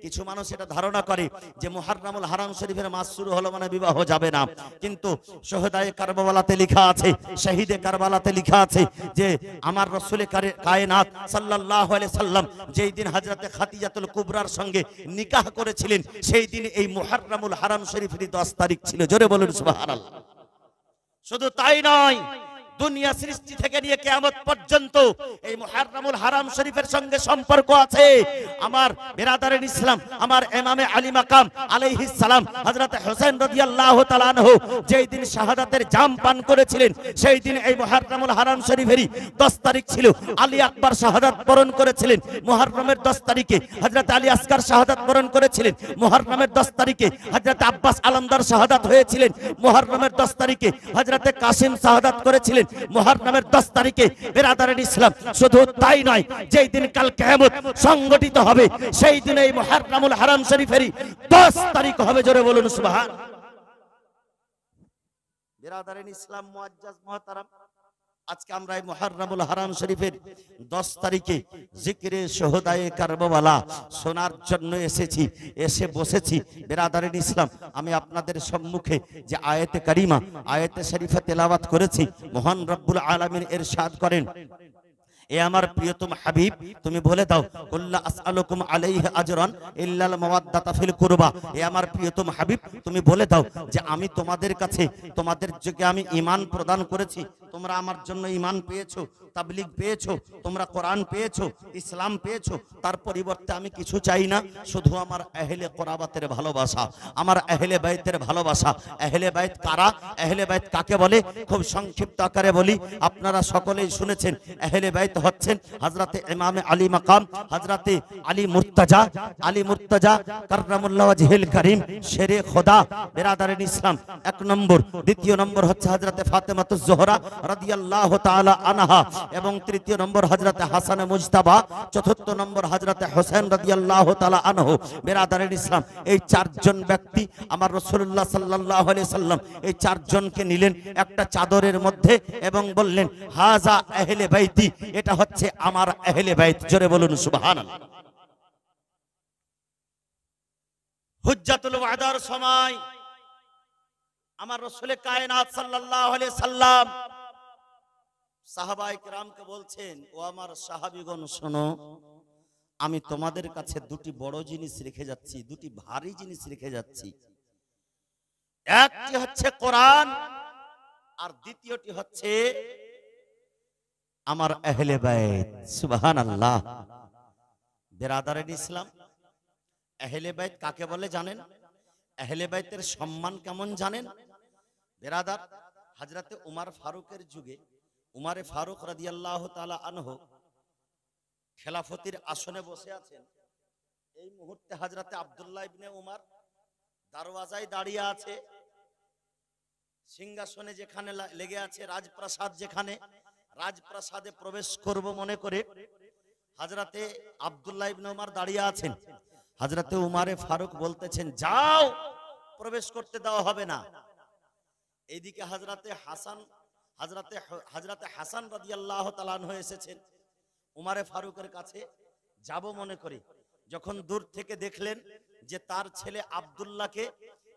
কিছু মানুষ এটা ধারণা করে যে মুহররমুল হারাম শরীফের মাস শুরু হলো মানে বিবাহ যাবে না, কিন্তু শুহাদায়ে কারবালাতে লেখা আছে, শহীদে কারবালাতে লেখা আছে যে আমার রাসূলে কায়নাত সাল্লাল্লাহু আলাইহি সাল্লাম যেই দিন হযরতে খাদিজাতুল কুবরার সঙ্গে নিকাহ করেছিলেন সেই দিন এই মুহররমুল হারাম শরীফের 10 তারিখ ছিল। জোরে বলুন সুবহানাল্লাহ। শুধু তাই নয়, দুনিয়া সৃষ্টি থেকে নিয়ে কিয়ামত পর্যন্ত এই মুহররমুল হারাম শরীফের সঙ্গে সম্পর্ক আছে। আমার বিরাদারিন ইসলাম, আমার ইমামে আলী মাকাম আলাইহিস সালাম হযরত হোসেন রাদিয়াল্লাহু তাআলা আনহু যেই দিন শাহাদাতের জাম পান করেছিলেন সেই দিন এই মুহররমুল হারাম শরীফের 10 তারিখ ছিল। আলী আকবর শাহাদাত বরণ করেছিলেন মুহররমের 10 তারিখে, হযরত আলী আসগর শাহাদাত বরণ করেছিলেন মুহররমের 10 তারিখে, হযরত আব্বাস আলমদার শাহাদাত হয়েছিলেন মুহররমের 10 তারিখে, হযরত কাসিম শাহাদাত করেছিলেন মুহররমের 10 তারিখে। বিরাদারিন ইসলাম, শুধু তাই নয়, যেই দিন কাল কিয়ামত সংগঠিত হবে সেই দিন এই মুহররমুল হারাম শরীফের 10 তারিখ হবে। জোরে বলুন সুবহান। বিরাদারিন ইসলাম, মুআজ্জাজ মুহতারাম, আজকে আমরা এই মুহররমুল হারাম শরীফের 10 তারিখে জিকিরে শুহাদায়ে কারবালা শোনার জন্য এসেছি, এসে বসেছি। বিরাদারিন ইসলাম, আমি আপনাদের সম্মুখে যে আয়াতে কারিমা, আয়াতে শরীফা তেলাওয়াত করেছি, মহান রব্বুল আলামিন ইরশাদ করেন, এ আমার প্রিয়তম হাবিব তুমি বলে দাও কুল্লা আসআলুকুম আলাইহি আজরান ইল্লাল মাওয়াদ্দাতা ফিল কুরবা। এ আমার প্রিয়তম হাবিব তুমি বলে দাও যে আমি তোমাদের কাছে, তোমাদের যোগে আমি ঈমান প্রদান করেছি, তোমরা আমার জন্য ঈমান পেয়েছো, তাবলীগ পেয়েছো, তোমরা কোরআন পেয়েছো, ইসলাম পেয়েছো, তার পরিবর্তে আমি কিছু চাই না, শুধু আমার আহলে কোরাবাতের ভালোবাসা, আমার আহলে বাইতের ভালোবাসা। আহলে বাইত কারা? আহলে বাইত কাকে বলে? খুব সংক্ষিপ্ত আকারে বলি, আপনারা সকলেই শুনেছেন। আহলে বাইত হচ্ছেন হযরতে ইমামে আলী মাকাম, হযরতে আলী মুর্তজা, আলী মুর্তজা কাররামুল্লাহ ওয়াজহিল কারীম, শেরে খোদা। বিরাদারিন ইসলাম, 1 নম্বর। দ্বিতীয় নম্বর হচ্ছে হযরতে ফাতেমাতুজ জোহরা রাদিয়াল্লাহু তাআলা আনহা, এবং তৃতীয় নম্বর হযরতে হাসান মুজতাবা, চতুর্থ নম্বর হযরতে হোসেন রাদিয়াল্লাহু তাআলা আনহু। বিরাদারিন ইসলাম, এই 4 জন ব্যক্তি আমার রাসূলুল্লাহ সাল্লাল্লাহু আলাইহি সাল্লাম এই 4 জনকে নিলেন একটা চাদরের মধ্যে এবং বললেন হাযা আহলে বাইতি, এটা হচ্ছে আমার আহলে বাইত। জোরে বলুন সুবহানাল্লাহ। হুজ্জাতুল ওয়াদার সময় আমার রাসূলে কায়নাত সাল্লাল্লাহু আলাইহি সাল্লাম সাহাবায়ে কিরামকে বলছেন, ও আমার সাহাবীগণ শোনো, আমি তোমাদের কাছে 2টি বড় জিনিস রেখে যাচ্ছি, 2টি ভারী জিনিস রেখে যাচ্ছি। একটি হচ্ছে কোরআন আর দ্বিতীয়টি হচ্ছে আমার আহলে বাইত। সুবহানাল্লাহ। বিরাদারিন ইসলাম, আহলে বাইত কাকে বলে জানেন? আহলে বাইতের সম্মান কেমন জানেন? বিরাদার, হযরতে উমর ফারুকের যুগে উমরে ফারুক রাদিয়াল্লাহু তাআলা আনহু খেলাফতির আসনে বসে আছেন। এই মুহূর্তে হযরতে আব্দুল্লাহ ইবনে উমর দরওয়াজায় দাঁড়িয়ে আছে। সিংহাসনে যেখানে লেগে আছে রাজপ্রাসাদ, যেখানে রাজপ্রাসাদে প্রবেশ করব মনে করে হযরতে আব্দুল্লাহ ইবনে উমর দাঁড়িয়ে আছেন। হযরতে উমরে ফারুক বলতেছেন, যাও, প্রবেশ করতে দেওয়া হবে না। এইদিকে হযরতে হাসান রাদিয়াল্লাহু তাআলা আনহু এসেছেন উমরে ফারুকের কাছে যাব মনে করে। যখন দূর থেকে দেখলেন যে তার ছেলে আব্দুল্লাহকে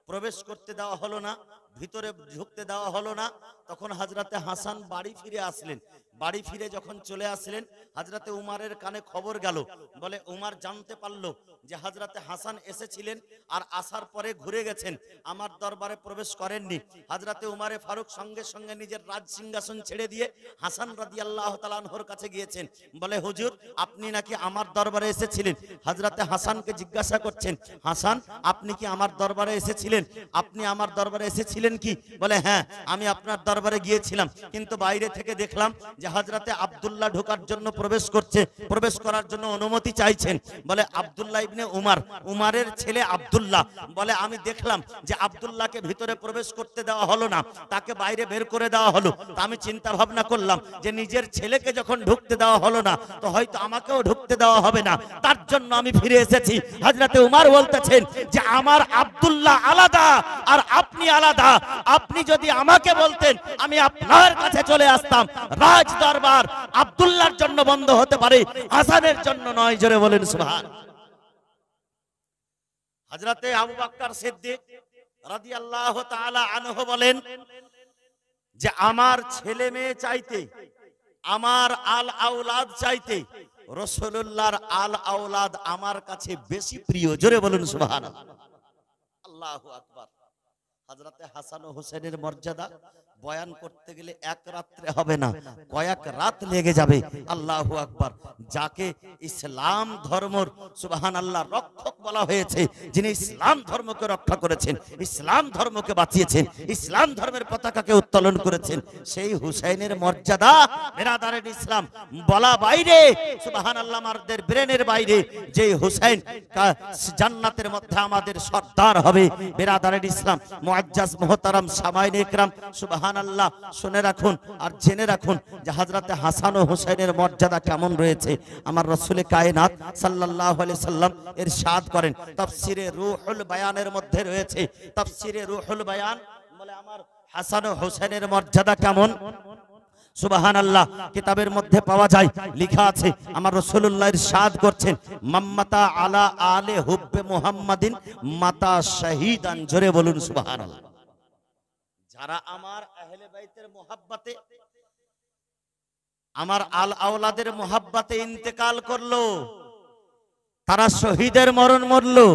প্রবেশ করতে দেওয়া হলো না, ভিতরে ঢুকতে দেওয়া হলো না, তখন হযরতে হাসান বাড়ি ফিরে আসলেন। বাড়ি ফিরে যখন চলে আসলেন, হযরতে উমারের কানে খবর গেল। বলে উমার জানতে পারলো যে হযরতে হাসান এসেছিলেন আর আসার পরে ঘুরে গেছেন, আমার দরবারে প্রবেশ করেননি। হযরতে উমারে ফারুক সঙ্গে সঙ্গে নিজের রাজ সিংহাসন ছেড়ে দিয়ে হাসান রাদিয়াল্লাহু তাআলা আনহুর কাছে গিয়েছেন। বলে হুজুর, আপনি নাকি আমার দরবারে এসেছিলেন। হযরতে হাসানকে জিজ্ঞাসা করছেন, হাসান আপনি কি আমার দরবারে এসেছিলেন? আপনি আমার দরবারে এসেছিলেন কি? বলে হ্যাঁ, আমি আপনার দরবারে গিয়েছিলাম, কিন্তু বাইরে থেকে দেখলাম যে হযরতে আব্দুল্লাহ ঢোকার জন্য প্রবেশ করছে, প্রবেশ করার জন্য অনুমতি চাইছেন। বলে আব্দুল্লাহ ইবনে উমার, উমারের ছেলে আব্দুল্লাহ। বলে আমি দেখলাম যে আব্দুল্লাহকে ভিতরে প্রবেশ করতে দেওয়া হলো না, তাকে বাইরে বের করে দেওয়া হলো। তা আমি চিন্তা ভাবনা করলাম যে নিজের ছেলেকে যখন ঢুকতে দেওয়া হলো না, তো হয়তো আমাকেও ঢুকতে দেওয়া হবে না, তার জন্য আমি ফিরে এসেছি। হযরতে উমার বলতেছেন যে আমার আব্দুল্লাহ আলাদা আর আপনি আলাদা। আপনি যদি আমাকে বলতেন আমি আপনার কাছে চলে আসতাম। রাজ দরবার আব্দুল্লাহর জন্য বন্ধ হতে পারে, হাসানের জন্য নয়। জোরে বলেন সুবহানাল্লাহ। হযরতে আবু বকর সিদ্দিক রাদিয়াল্লাহু তাআলা আনহু বলেন যে আমার ছেলে মেয়ে চাইতে, আমার আল আওলাদ চাইতে রাসূলুল্লাহর আল আওলাদ আমার কাছে বেশি প্রিয়। জোরে বলুন সুবহানাল্লাহ। আল্লাহু আকবার। হযরতে হাসান ও হোসেনের মর্যাদা বয়ান করতে গেলে এক রাত্রে হবে না, কয়েক রাত লেগে যাবে। আল্লাহু আকবার। যাকে ইসলাম ধর্মর সুবহানাল্লাহ রক্ষক বলা হয়েছে, যিনি ইসলাম ধর্মকে রক্ষা করেছেন, ইসলাম ধর্মকে বাঁচিয়েছেন, ইসলাম ধর্মের পতাকাকে উত্তোলন করেছেন, সেই হুসাইনের মর্যাদা বিরাদারের ইসলাম বলা বাইরে, সুবহানাল্লাহ, আমাদের ব্রেনের বাইরে। যে হুসাইন জান্নাতের মধ্যে আমাদের সর্দার হবে, বিরাদারের ইসলাম মুআজ্জাজ মুহতারাম সামাইনে ইকরাম, সুবহানাল্লাহ, শুনে রাখুন আর জেনে রাখুন যে হযরতে হাসান ও হুসাইনের মর্যাদা কেমন রয়েছে। আমার রাসূল কায়নাত সাল্লাল্লাহু আলাইহি সাল্লাম ইরশাদ করেন, তাফসীরে রূহুল বায়ানের মধ্যে রয়েছে, তাফসীরে রূহুল বায়ান বলে আমার হাসান ও হুসাইনের মর্যাদা কেমন। সুবহানাল্লাহ, কিতাবের মধ্যে পাওয়া যায়, লেখা আছে আমার রাসূলুল্লাহ ইরশাদ করছেন, মাম্মাতা আলা আলে হুব্বে মুহাম্মাদিন মাতা শাহীদান। জোরে বলুন সুবহানাল্লাহ। যারা আমার আহলে বাইতের মুহাব্বতে, আমার আল আওলাদের মুহাব্বতে ইন্তেকাল করলো, তারা শহীদের মরণ মরলো।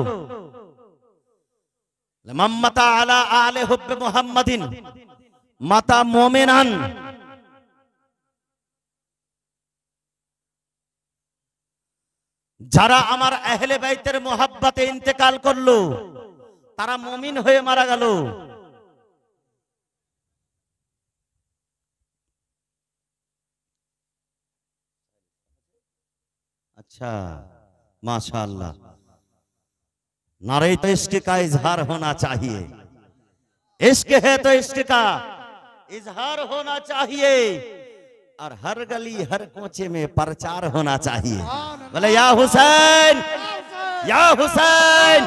মাম্মাতা আলা আলে হুব্বে মুহাম্মাদিন মাতা মুমিনান। যারা আমার আহলে বাইতের মুহাব্বতে ইন্তেকাল করলো, তারা মুমিন হয়ে মারা গেল। अच्छा माशाअल्लाह, नारे तो इश्क का इजहार होना चाहिए, इश्क है तो इश्क का इजहार होना चाहिए, और हर गली हर कोचे में प्रचार होना चाहिए। बोले या हुसैन, या हुसैन।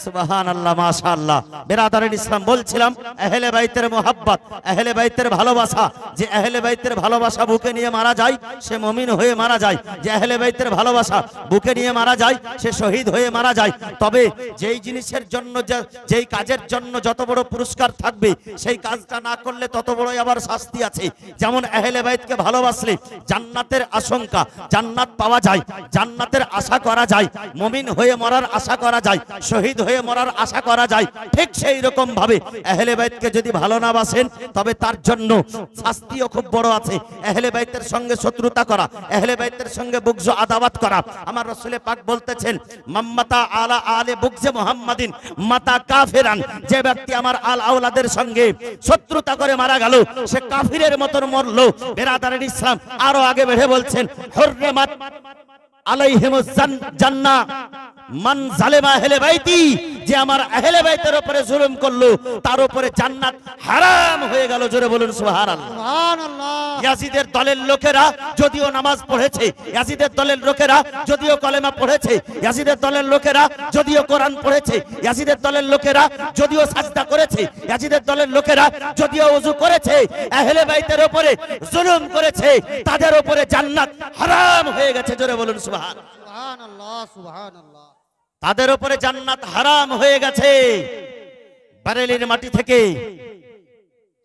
সুবহানাল্লাহ, মাশাআল্লাহ। বিরাদারের ইসলাম বলছিলাম আহলে বাইতের মুহাব্বত, আহলে বাইতের ভালোবাসা। যে আহলে বাইতের ভালোবাসা বুকে নিয়ে মারা যায় সে মুমিন হয়ে মারা যায়, যে আহলে বাইতের ভালোবাসা বুকে নিয়ে মারা যায় সে শহীদ হয়ে মারা যায়। তবে যেই জিনিসের জন্য, যেই কাজের জন্য যত বড় পুরস্কার থাকবে, সেই কাজটা না করলে তত বড়ই আবার শাস্তি আছে। যেমন আহলে বাইতকে ভালোবাসলে জান্নাতের আশঙ্কা, জান্নাত পাওয়া যায়, জান্নাতের আশা করা যায়, মুমিন হয়ে মরার আশা করা যায়, শহীদ হয়ে মরার আশা করা যায়। ঠিক সেই রকম ভাবে আহলে বাইতকে যদি ভালো না বাসেন তবে তার জন্য শাস্তিও খুব বড় আছে। আহলে বাইতের সঙ্গে শত্রুতা করা, আহলে বাইতের সঙ্গে বুগজ আদাওয়াত করা। আমার রাসূল পাক বলতেছেন, মাম্মাতা আলা আলে বুগজে মুহাম্মাদিন মাতা কাফিরান। যে ব্যক্তি আমার আল আওলাদের সঙ্গে শত্রুতা করে মারা গেল সে কাফিরের মতন মরলো। বিরাদারের ইসলাম আরো আগে বেড়ে বলছেন, হুররিমাত আলাইহিমুজ জান্নাহ মান জালেমা আহলে বাইতি। যে আমার আহলে বাইতের উপরে জুলুম করলো তার উপরে জান্নাত হারাম হয়ে গেল। জোরে বলুন সুবহানাল্লাহ, সুবহানাল্লাহ। ইয়াজিদের দলের লোকেরা যদিও নামাজ পড়েছে, ইয়াজিদের দলের লোকেরা যদিও কলেমা পড়েছে, ইয়াজিদের দলের লোকেরা যদিও কোরআন পড়েছে, ইয়াজিদের দলের লোকেরা যদিও সাজদা করেছে, ইয়াজিদের দলের লোকেরা যদিও ওযু করেছে, আহলে বাইতের উপরে জুলুম করেছে, তাদের উপরে জান্নাত হারাম হয়ে গেছে। জোরে বলুন সুবহানাল্লাহ। সুবহানাল্লাহ সুবহানাল্লাহ। তাদের উপরে জান্নাত হারাম হয়ে গেছে বারেলির মাটি থেকে।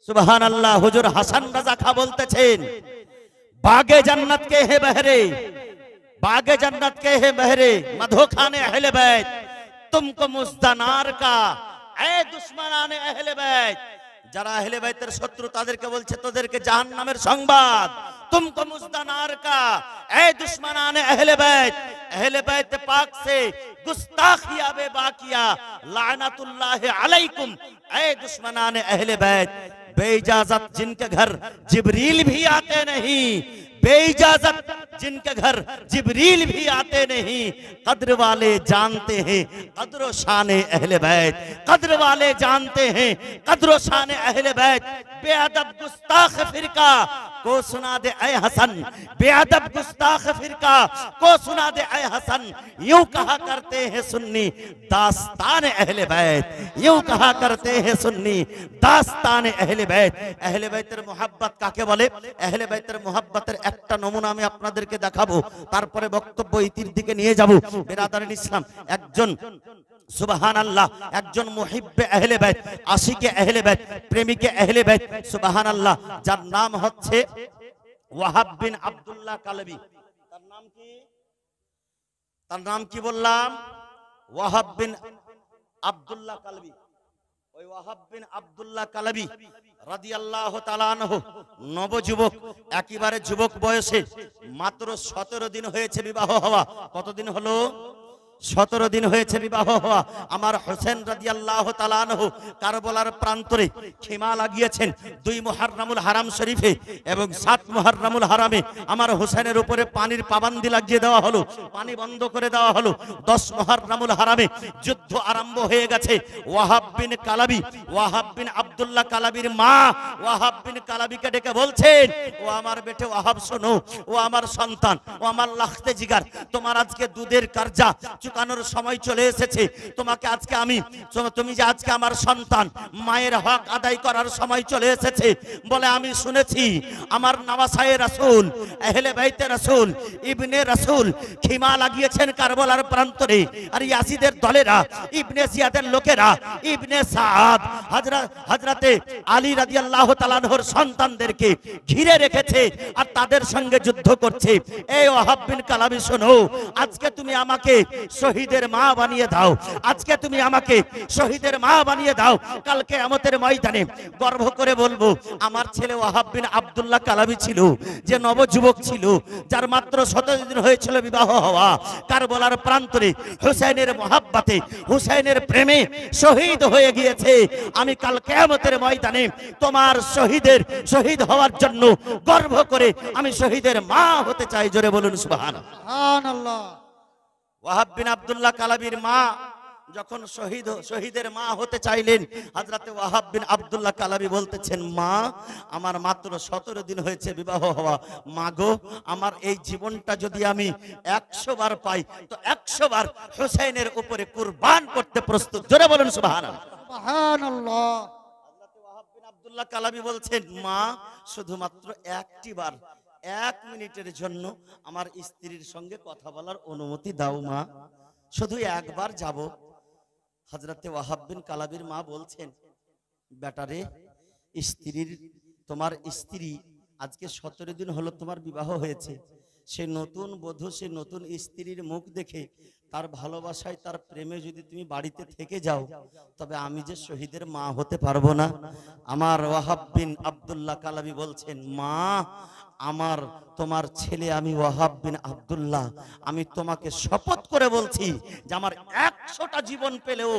সুবহানাল্লাহ। হুজুর হাসান রাজা খা বলতেছেন, बागे जन्नत के है बहरे, बागे जन्नत के है बहरे, मधु खाने अहले बैत, तुमको मुस्तानार का ए दुश्मनाने अहले बैत। যারা আহলে বাইতের শত্রু তাদেরকে বলছে তোদেরকে জাহান্নামের সংবাদ। तुमको मुस्तानार का ए दुश्मनाने अहले बैत, अहले बैत पाक से गुस्ताखिया बेबाकिया लानतुल्लाह अलैकुम ए दुश्मनाने अहले बैत। बेइजाजत जिनके घर जिब्रील भी आते नहीं, बेइजाजत जिनके घर जिब्रील भी आते नहीं, कद्र वाले जानते हैं कद्र शाने अहले बैत, कद्र वाले जानते हैं कद्र शाने अहले बैत। बेअदब गुस्ताख फिरका को सुना दे ऐ हसन, बेअदब गुस्ताख फिरका को सुना दे ऐ हसन। यूं कहा करते हैं सुन्नी दास्तान अहले बैत, यूं कहा करते हैं सुन्नी दास्तान अहले बैत। अहले बैतेर मोहब्बत काके बोले? अहले बैतेर मोहब्बतेर একটা নমুনা আমি আপনাদেরকে দেখাবো, তারপরে বক্তব্য ইতির দিকে নিয়ে যাব। বিরাদারিন ইসলাম, একজন সুবহানাল্লাহ, একজন মুহিব্বে আহলে বাইত, আশিকে আহলে বাইত, প্রেমিকে আহলে বাইত, সুবহানাল্লাহ, যার নাম হচ্ছে ওয়াহাব বিন আব্দুল্লাহ কালবি। তার নাম কি? তার নাম কি বললাম? ওয়াহাব বিন আব্দুল্লাহ কালবি। ওই ওয়াহাব বিন আব্দুল্লাহ কালবি রাদিয়াল্লাহু তাআলা আনহু নবযুবক, একেবারে যুবক বয়সে, মাত্র 17 দিন হয়েছে বিবাহ হওয়া। কতদিন হলো? 17 দিন হয়েছে বিবাহ হওয়া। আমার হোসেন রাদিয়াল্লাহু তাআলা আনহু কারবালার প্রান্তরে খিমা লাগিয়েছেন 2 মুহররমুল হারাম শরীফে এবং 7 মুহররমুল হারামে আমার হোসেনের উপরে পানির পাবন্দি লাগিয়ে দেওয়া হলো, পানি বন্ধ করে দেওয়া হলো। 10 মুহররমুল হারামে যুদ্ধ আরম্ভ হয়ে গেছে। ওয়াহাব বিন কালাবি, ওয়াহাব বিন আব্দুল্লাহ কালাবির মা ওয়াহাব বিন কালাবিকে ডেকে বলছেন, ও আমার বেটে ওয়াহাব শোনো, ও আমার সন্তান, ও আমার লাখতে জিগার, তোমার আজকে দুধের কার্জা চুকানোর সময় চলে এসেছে। তোমাকে আজকে আমি, তুমি যে আজকে আমার সন্তান, মায়ের হক আদায় করার সময় চলে এসেছে। বলে আমি শুনেছি আমার নওয়াসায়ে রাসূল, আহলে বাইতে রাসূল, ইবনে রাসূল খিমা লাগিয়েছেন কারবালার প্রান্তরে। আর ইয়াজিদের দলেরা, ইবনে জিয়াদের লোকেরা, ইবনে সাদ, হযরতে আলী রাদিয়াল্লাহু তাআলা আনহুর সন্তানদেরকে ঘিরে রেখেছে আর তাদের সঙ্গে যুদ্ধ করছে। এই ওয়াহাব বিন কালাবি শোনো, আজকে তুমি আমাকে শহীদের মা বানিয়ে দাও, আজকে তুমি আমাকে শহীদের মা বানিয়ে দাও। কাল কিয়ামতের ময়দানে গর্ব করে বলবো আমার ছেলে ওয়াহাব বিন আব্দুল্লাহ কালাবি ছিল, যে নবযুবক ছিল, যার মাত্র 17 দিন হয়েছিল বিবাহ হওয়া, কারবালার প্রান্তরে হুসাইনের মোহাব্বতে, হুসাইনের প্রেমে শহীদ হয়ে গিয়েছে। আমি কাল কিয়ামতের ময়দানে তোমার শহীদ হওয়ার জন্য গর্ব করে আমি শহীদের মা হতে চাই। জোরে বলুন সুবহানাল্লাহ। ওয়াহাব বিন আব্দুল্লাহ কালাবির মা যখন শহীদের মা হতে চাইলেন, হযরতে ওয়াহাব বিন আব্দুল্লাহ কালাবি বলতেছেন, মা আমার মাত্র 17 দিন হয়েছে বিবাহ হওয়া, মা গো আমার এই জীবনটা যদি আমি 100 বার পাই তো 100 বার হুসাইনের উপরে কুরবান করতে প্রস্তুত। জোরে বলুন সুবহানাল্লাহ। সুবহানাল্লাহ। হযরতে ওয়াহাব বিন আব্দুল্লাহ কালাবি বলছেন, মা শুধুমাত্র একটি বার, 1 মিনিটের জন্য আমার স্ত্রীর সঙ্গে কথা বলার অনুমতি দাও মা, শুধু একবার যাব। হযরতে ওয়াহাব বিন কালাবির মা বলছেন, বেটারে, তোমার স্ত্রী আজকে 17 দিন হলো তোমার বিবাহ হয়েছে, সে নতুন বধূ, সে নতুন স্ত্রীর মুখ দেখে তার ভালোবাসায়, তার প্রেমে যদি তুমি বাড়িতে থেকে যাও, তবে আমি যে শহীদের মা হতে পারবো না। আমার ওয়াহাব বিন আব্দুল্লাহ কালাবি বলছেন, মা আমার তোমার ছেলে আমি ওয়াহাব বিন আব্দুল্লাহ, আমি তোমাকে শপথ করে বলছি যে আমার 100টা জীবন পেলেও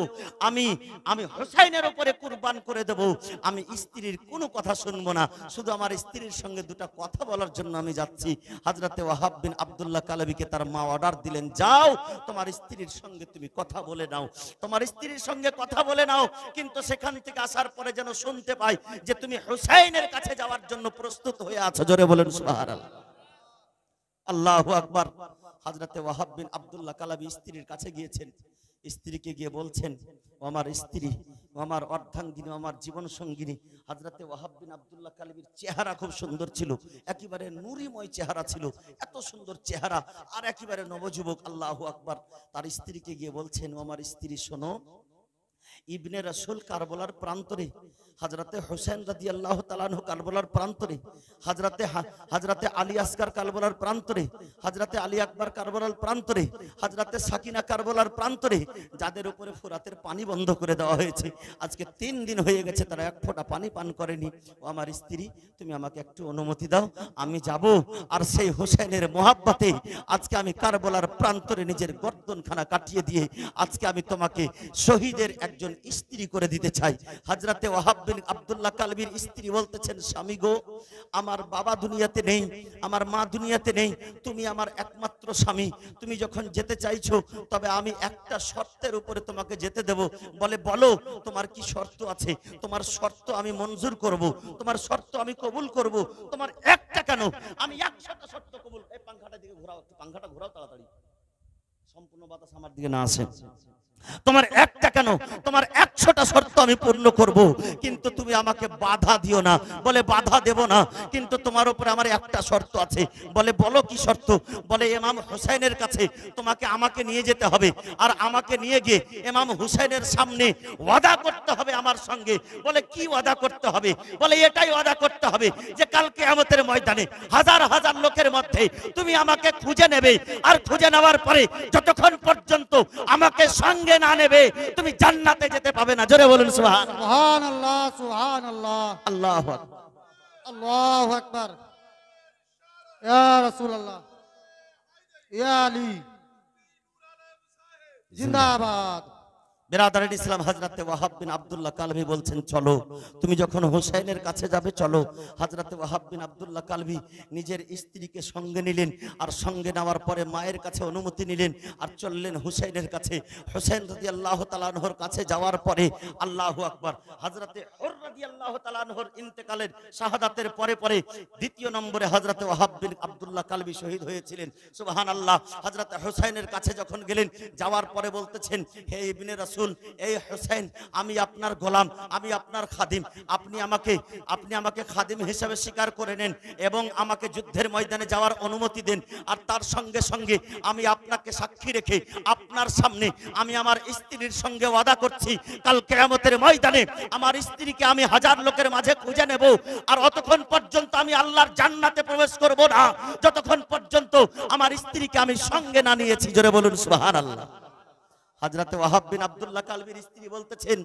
আমি হুসাইনের উপরে কুরবান করে দেব। আমি স্ত্রীর কোনো কথা শুনবো না, শুধু আমার স্ত্রীর সঙ্গে 2টা কথা বলার জন্য আমি যাচ্ছি। হযরতে ওয়াহাব বিন আব্দুল্লাহ কালাবিকে তার মা অর্ডার দিলেন, যাও তোমার স্ত্রীর সঙ্গে তুমি কথা বলে নাও, তোমার স্ত্রীর সঙ্গে কথা বলে নাও, কিন্তু সেখান থেকে আসার পরে যেন শুনতে পাই যে তুমি হুসাইনের কাছে যাওয়ার জন্য প্রস্তুত হয়ে আছো। জোরে বলেন সুবহানাল্লাহ। আল্লাহু আকবার। হযরতে ওয়াহাব বিন আব্দুল্লাহ কালাবি স্ত্রীর কাছে গিয়েছেন, স্ত্রীকে গিয়ে বলছেন, ও আমার স্ত্রী, ও আমার অর্ধাঙ্গিনী, আমার জীবন সঙ্গিনী হযরতে ওয়াহাব বিন আব্দুল্লাহ কালবির চেহারা খুব সুন্দর ছিল, একেবারে নূরিময় চেহারা ছিল, এত সুন্দর চেহারা, আর একেবারে নবযুবক। আল্লাহু আকবার। তার স্ত্রীকে গিয়ে বলছেন, ও আমার স্ত্রী শোনো, ইবনে রাসূল কারবালার প্রান্তরে, হযরতে হোসেন রাদিয়াল্লাহু তাআলা আনহু কারবালার প্রান্তরে, হযরতে আলী আসগার কারবালার প্রান্তরে, হযরতে আলী আকবর কারবালার প্রান্তরে, হযরতে সাকিনা কারবালার প্রান্তরে, যাদের উপরে ফুরাতের পানি বন্ধ করে দেওয়া হয়েছে, আজকে 3 দিন হয়ে গেছে তারা এক ফোঁটা পানি পান করেনি। ও আমার স্ত্রী, তুমি আমাকে একটু অনুমতি দাও, আমি যাব, আর সেই হোসেনের মোহাব্বতে আজকে আমি কারবালার প্রান্তরে নিজের গর্দনখানা কাটিয়ে দিয়ে আজকে আমি তোমাকে শহীদের একজন স্ত্রী করে দিতে চাই। হযরতে ওয়াহাব বিন আব্দুল্লাহ কালবির স্ত্রী বলতেছেন, স্বামী গো, আমার বাবা দুনিয়াতে নেই, আমার মা দুনিয়াতে নেই, তুমি আমার একমাত্র স্বামী, তুমি যখন যেতে চাইছো তবে আমি একটা শর্তের উপরে তোমাকে যেতে দেব। বলে, বলো তোমার কি শর্ত আছে? তোমার শর্ত আমি মঞ্জুর করব, তোমার শর্ত আমি কবুল করব, তোমার একটা কেন, আমি 100টা শর্ত কবুল। এই পাংখাটা দিকে ঘোরাও, পাংখাটা ঘোরাও তাড়াতাড়ি, সম্পূর্ণ বাতাস আমার দিকে না আসে। তোমার একটা কেন, তোমার 100টা শর্ত আমি পূর্ণ করব, কিন্তু তুমি আমাকে বাধা দিও না। বলে, বাধা দেব না, কিন্তু তোমার উপরে আমার একটা শর্ত আছে। বলে, বলো কি শর্ত? বলে, ইমাম হুসাইনের কাছে তোমাকে আমাকে নিয়ে যেতে হবে, আর আমাকে নিয়ে গিয়ে ইমাম হুসাইনের সামনে ওয়াদা করতে হবে আমার সঙ্গে। বলে, কি ওয়াদা করতে হবে? বলে, এটাই ওয়াদা করতে হবে যে কাল কিয়ামতের ময়দানে হাজার হাজার লোকের মধ্যে তুমি আমাকে খুঁজে নেবে, আর খুঁজে নেওয়ার পরে যতক্ষণ পর্যন্ত আমাকে সঙ্গে না নেবে তুমি জান্নাতে যেতে পাবে না। জোরে বলুন সুবহানাল্লাহ, সুবহানাল্লাহ, আল্লাহু আকবার, আল্লাহু আকবার। ইয়া রাসূলুল্লাহ, ইয়া আলী, জিন্দাবাদ। বিরাদারান ইসলাম, হযরতে ওয়াহাব বিন আব্দুল্লাহ কালবি বলছেন, চলো, তুমি যখন হুসাইনের কাছে যাবে চলো। হযরতে ওয়াহাব বিন আব্দুল্লাহ কালবি নিজের স্ত্রীকে সঙ্গে নিলেন, আর সঙ্গে নেওয়ার পরে মায়ের কাছে অনুমতি নিলেন, আর চললেন হুসাইনের কাছে। হুসাইন রাদিয়াল্লাহু তাআলা আনহুর কাছে যাওয়ার পরে, আল্লাহু আকবার, হযরতে হুর রাদিয়াল্লাহু তাআলা আনহুর ইন্তেকালের শাহাদাতের পরে পরে দ্বিতীয় নম্বরে হযরতে ওয়াহাব বিন আব্দুল্লাহ কালবি শহীদ হয়েছিলেন। সুবহানাল্লাহ। হযরতে হুসাইনের কাছে যখন গেলেন, যাওয়ার পরে বলতেছেন, হে ইবনে রাসূল, এই হুসাইন, আমি আপনার গোলাম, আমি আপনার খাদিম, আপনি আমাকে খাদিম হিসেবে স্বীকার করে নেন এবং আমাকে যুদ্ধের ময়দানে যাওয়ার অনুমতি দেন। আর তার সঙ্গে সঙ্গে আমি আপনাকে সাক্ষী রেখে আপনার সামনে আমি আমার স্ত্রীর সঙ্গে ওয়াদা করছি, কাল কিয়ামতের ময়দানে আমার স্ত্রীকে আমি হাজার লোকের মাঝে খুঁজে নেব, আর অতক্ষণ পর্যন্ত আমি আল্লাহর জান্নাতে প্রবেশ করব না যতক্ষণ পর্যন্ত আমার স্ত্রীকে আমি সঙ্গে না নিয়েছি। জোরে বলুন সুবহানাল্লাহ। হযরতে ওয়াহাব বিন আব্দুল্লাহ কালবির স্ত্রী বলতেছেন,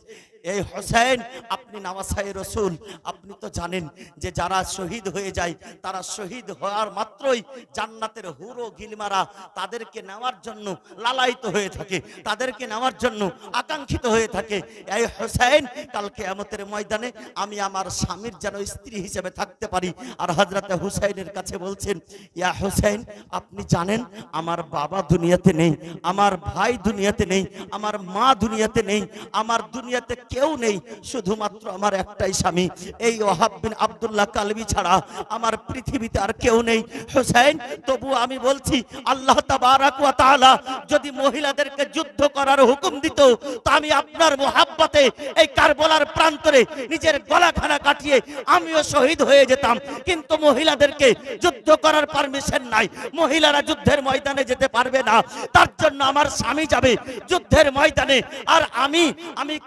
এই হোসেন, আপনি নাওয়াসায়ে রাসূল, আপনি তো জানেন যে যারা শহীদ হয়ে যায় তারা শহীদ হওয়ার মাত্রই জান্নাতের হুর ও গিলমারা তাদেরকে নেওয়ার জন্য লালায়িত হয়ে থাকে, তাদেরকে নেওয়ার জন্য আকাঙ্ক্ষিত হয়ে থাকে। এই হোসেন, কাল কিয়ামতের ময়দানে আমি আমার স্বামীর যেন স্ত্রী হিসেবে থাকতে পারি। আর হযরতে হুসাইনের কাছে বলছেন, ইয়া হোসেন, আপনি জানেন আমার বাবা দুনিয়াতে নেই, আমার ভাই দুনিয়াতে নেই, আমার মা দুনিয়াতে নেই, আমার দুনিয়াতে কেউ নেই, শুধুমাত্র আমার একটাই স্বামী, এই ওয়াহাব বিন আব্দুল্লাহ কালবি ছাড়া আমার পৃথিবীতে আর কেউ নেই। হোসেন, তবু আমি বলছি, আল্লাহ তাবারাক ওয়া তাআলা যদি মহিলাদেরকে যুদ্ধ করার হুকুম দিত, তো আমি আপনার মোহাব্বতে এই কারবালার প্রান্তরে নিজের গলাখানা কাটিয়ে আমিও শহীদ হয়ে যেতাম, কিন্তু মহিলাদেরকে যুদ্ধ করার পারমিশন নাই, মহিলারা যুদ্ধের ময়দানে যেতে পারবে না, তার জন্য আমার স্বামী যাবে যুদ্ধের ময়দানে। আর আমি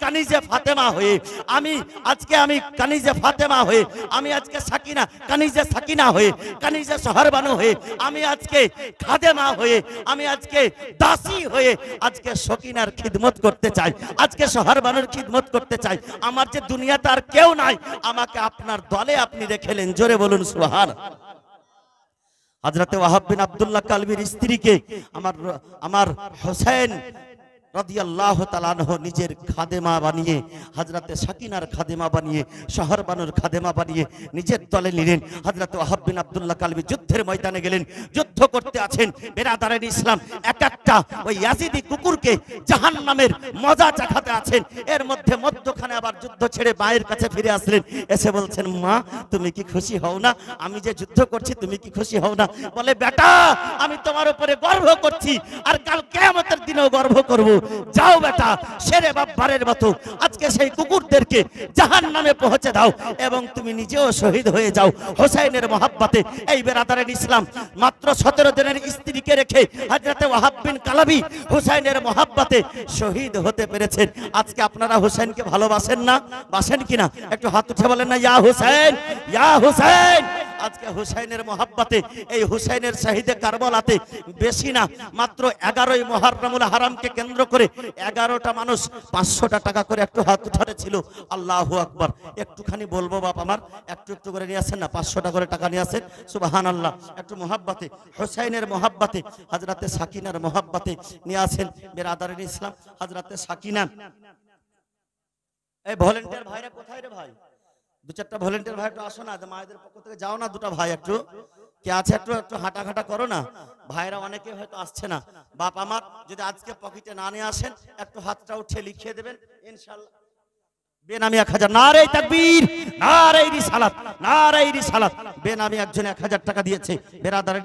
কানিজে ফাতেমা হয়ে, আমি কানিজে ফাতেমা হয়ে, আমি আজকে সাকিনা, কানিজে সাকিনা হয়ে, কানিজে সোহরবানু হয়ে, আমি আজকে খাদেমা হয়ে, আমি আজকে দাসী হয়ে আজকে সকিনার খিদমত করতে চাই, আজকে সোহরবানুর খিদমত করতে চাই। আমার যে দুনিয়াতে আর কেউ নাই, আমাকে আপনার দলে আপনি রেখেলেন। জোরে বলুন সুবহানাল্লাহ। হযরতে ওয়াহাব বিন আব্দুল্লাহ কালবির স্ত্রীকে আমার হোসেন রাদিয়াল্লাহু তাআলা আনহু নিজের খাদেমা বানিয়ে, হযরতে সাকিনার খাদেমা বানিয়ে, সোহরবানুর খাদেমা বানিয়ে নিজের দলে নিলেন। হযরতে ওয়াহাব বিন আব্দুল্লাহ কালবি যুদ্ধের ময়দানে গেলেন, যুদ্ধ করতে আছেন। বিরাদারান ইসলাম, এক একটা ওই ইয়াজিদি কুকুরকে জাহান্নামের মজা চাখাতে আছেন। এর মধ্যখানে আবার যুদ্ধ ছেড়ে মায়ের কাছে ফিরে আসলেন, এসে বলছেন, মা, তুমি কি খুশি হও না? আমি যে যুদ্ধ করছি তুমি কি খুশি হও না? বলে, বেটা, আমি তোমার উপরে গর্ব করছি, আর কাল কিয়ামতের দিনেও গর্ব করব। যাও বেটা শেরে বাব্বারের মতো আজকে সেই কুকুরদেরকে জাহান্নামে পৌঁছে দাও এবং তুমি নিজেও শহীদ হয়ে যাও হোসেনের মহাব্বতে। এই বেরাদারের ইসলাম মাত্র 17 দিনের স্ত্রীকে রেখে হযরতে ওয়াহাব বিন কালাবী হোসেনের মহাব্বতে শহীদ হতে পেরেছেন। আজকে আপনারা হোসেনকে ভালোবাসেন না? বাসেন কিনা একটু হাত উঠে বলেন না, ইয়া হোসেন, ইয়া হোসেন। আজকে হুসাইনের মহাব্বতে, এই হুসাইনের শাহিদে কারবালাতে বেশি না মাত্র 11ই মুহররমুল হারামকে কেন্দ্র করে 11টা মানুষ 500টা টাকা করে একটু হাত উঠারেছিল। আল্লাহু আকবার। একটুখানি বলবো বাপ আমার, একটু একটু করে নিয়ে আসেন না, 500টা করে টাকা নিয়ে আসেন। সুবহানাল্লাহ। একটু মহাব্বতে, হুসাইনের মহাব্বতে, হযরতে সাকিনার মহাব্বতে নিয়ে আসেন বেরাদারের ইসলাম। হযরতে সাকিনা, এই ভলেন্টিয়ার ভাইরা কোথায় রে ভাই? 2-4টা ভলেন্টিয়ার ভাই একটু আসো না, মায়েদের পক্ষ থেকে যাও না, 2টা ভাই একটু কে আছে একটু একটু হাঁটা করো না। ভাইরা অনেকে হয়তো আসছে না। বাপ আমার যদি আজকে পকেটে না নিয়ে আসেন একটু হাতটা উঠে লিখিয়ে দেবেন ইনশাআল্লাহ। বেনামি 1000, নারে তাকবীর, নারে রিসালাত, নারে রিসালাত। বেনামি একজন 1000 টাকা দিয়েছে বেরাদারের